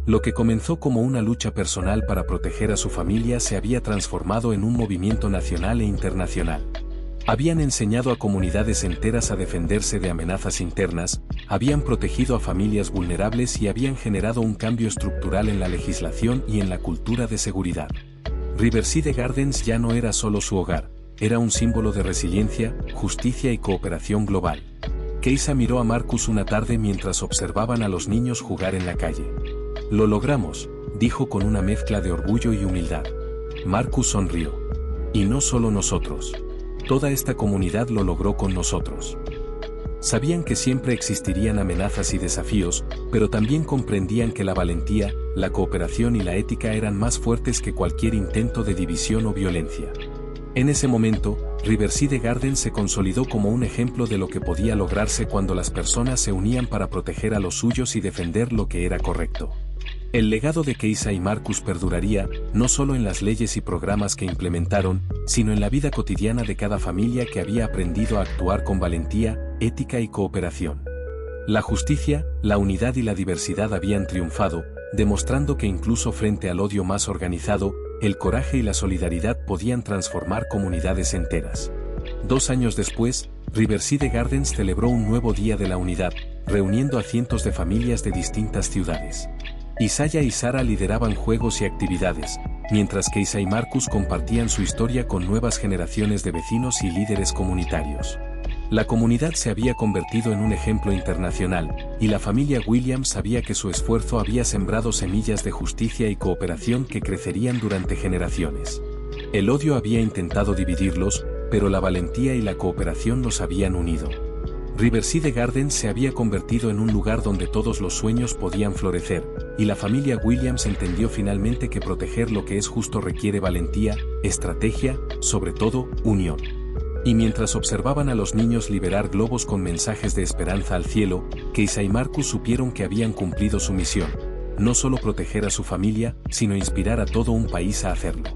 Lo que comenzó como una lucha personal para proteger a su familia se había transformado en un movimiento nacional e internacional. Habían enseñado a comunidades enteras a defenderse de amenazas internas, habían protegido a familias vulnerables y habían generado un cambio estructural en la legislación y en la cultura de seguridad. Riverside Gardens ya no era solo su hogar, era un símbolo de resiliencia, justicia y cooperación global. Keisa miró a Marcus una tarde mientras observaban a los niños jugar en la calle. «Lo logramos», dijo con una mezcla de orgullo y humildad. Marcus sonrió. «Y no solo nosotros. Toda esta comunidad lo logró con nosotros». Sabían que siempre existirían amenazas y desafíos, pero también comprendían que la valentía, la cooperación y la ética eran más fuertes que cualquier intento de división o violencia. En ese momento, Riverside Gardens se consolidó como un ejemplo de lo que podía lograrse cuando las personas se unían para proteger a los suyos y defender lo que era correcto. El legado de Keisa y Marcus perduraría, no solo en las leyes y programas que implementaron, sino en la vida cotidiana de cada familia que había aprendido a actuar con valentía, ética y cooperación. La justicia, la unidad y la diversidad habían triunfado, demostrando que incluso frente al odio más organizado, el coraje y la solidaridad podían transformar comunidades enteras. 2 años después, Riverside Gardens celebró un nuevo Día de la Unidad, reuniendo a cientos de familias de distintas ciudades. Isaiah y Sara lideraban juegos y actividades, mientras Keisa y Marcus compartían su historia con nuevas generaciones de vecinos y líderes comunitarios. La comunidad se había convertido en un ejemplo internacional, y la familia Williams sabía que su esfuerzo había sembrado semillas de justicia y cooperación que crecerían durante generaciones. El odio había intentado dividirlos, pero la valentía y la cooperación los habían unido. Riverside Gardens se había convertido en un lugar donde todos los sueños podían florecer, y la familia Williams entendió finalmente que proteger lo que es justo requiere valentía, estrategia, sobre todo, unión. Y mientras observaban a los niños liberar globos con mensajes de esperanza al cielo, Keisa y Marcus supieron que habían cumplido su misión, no solo proteger a su familia, sino inspirar a todo un país a hacerlo.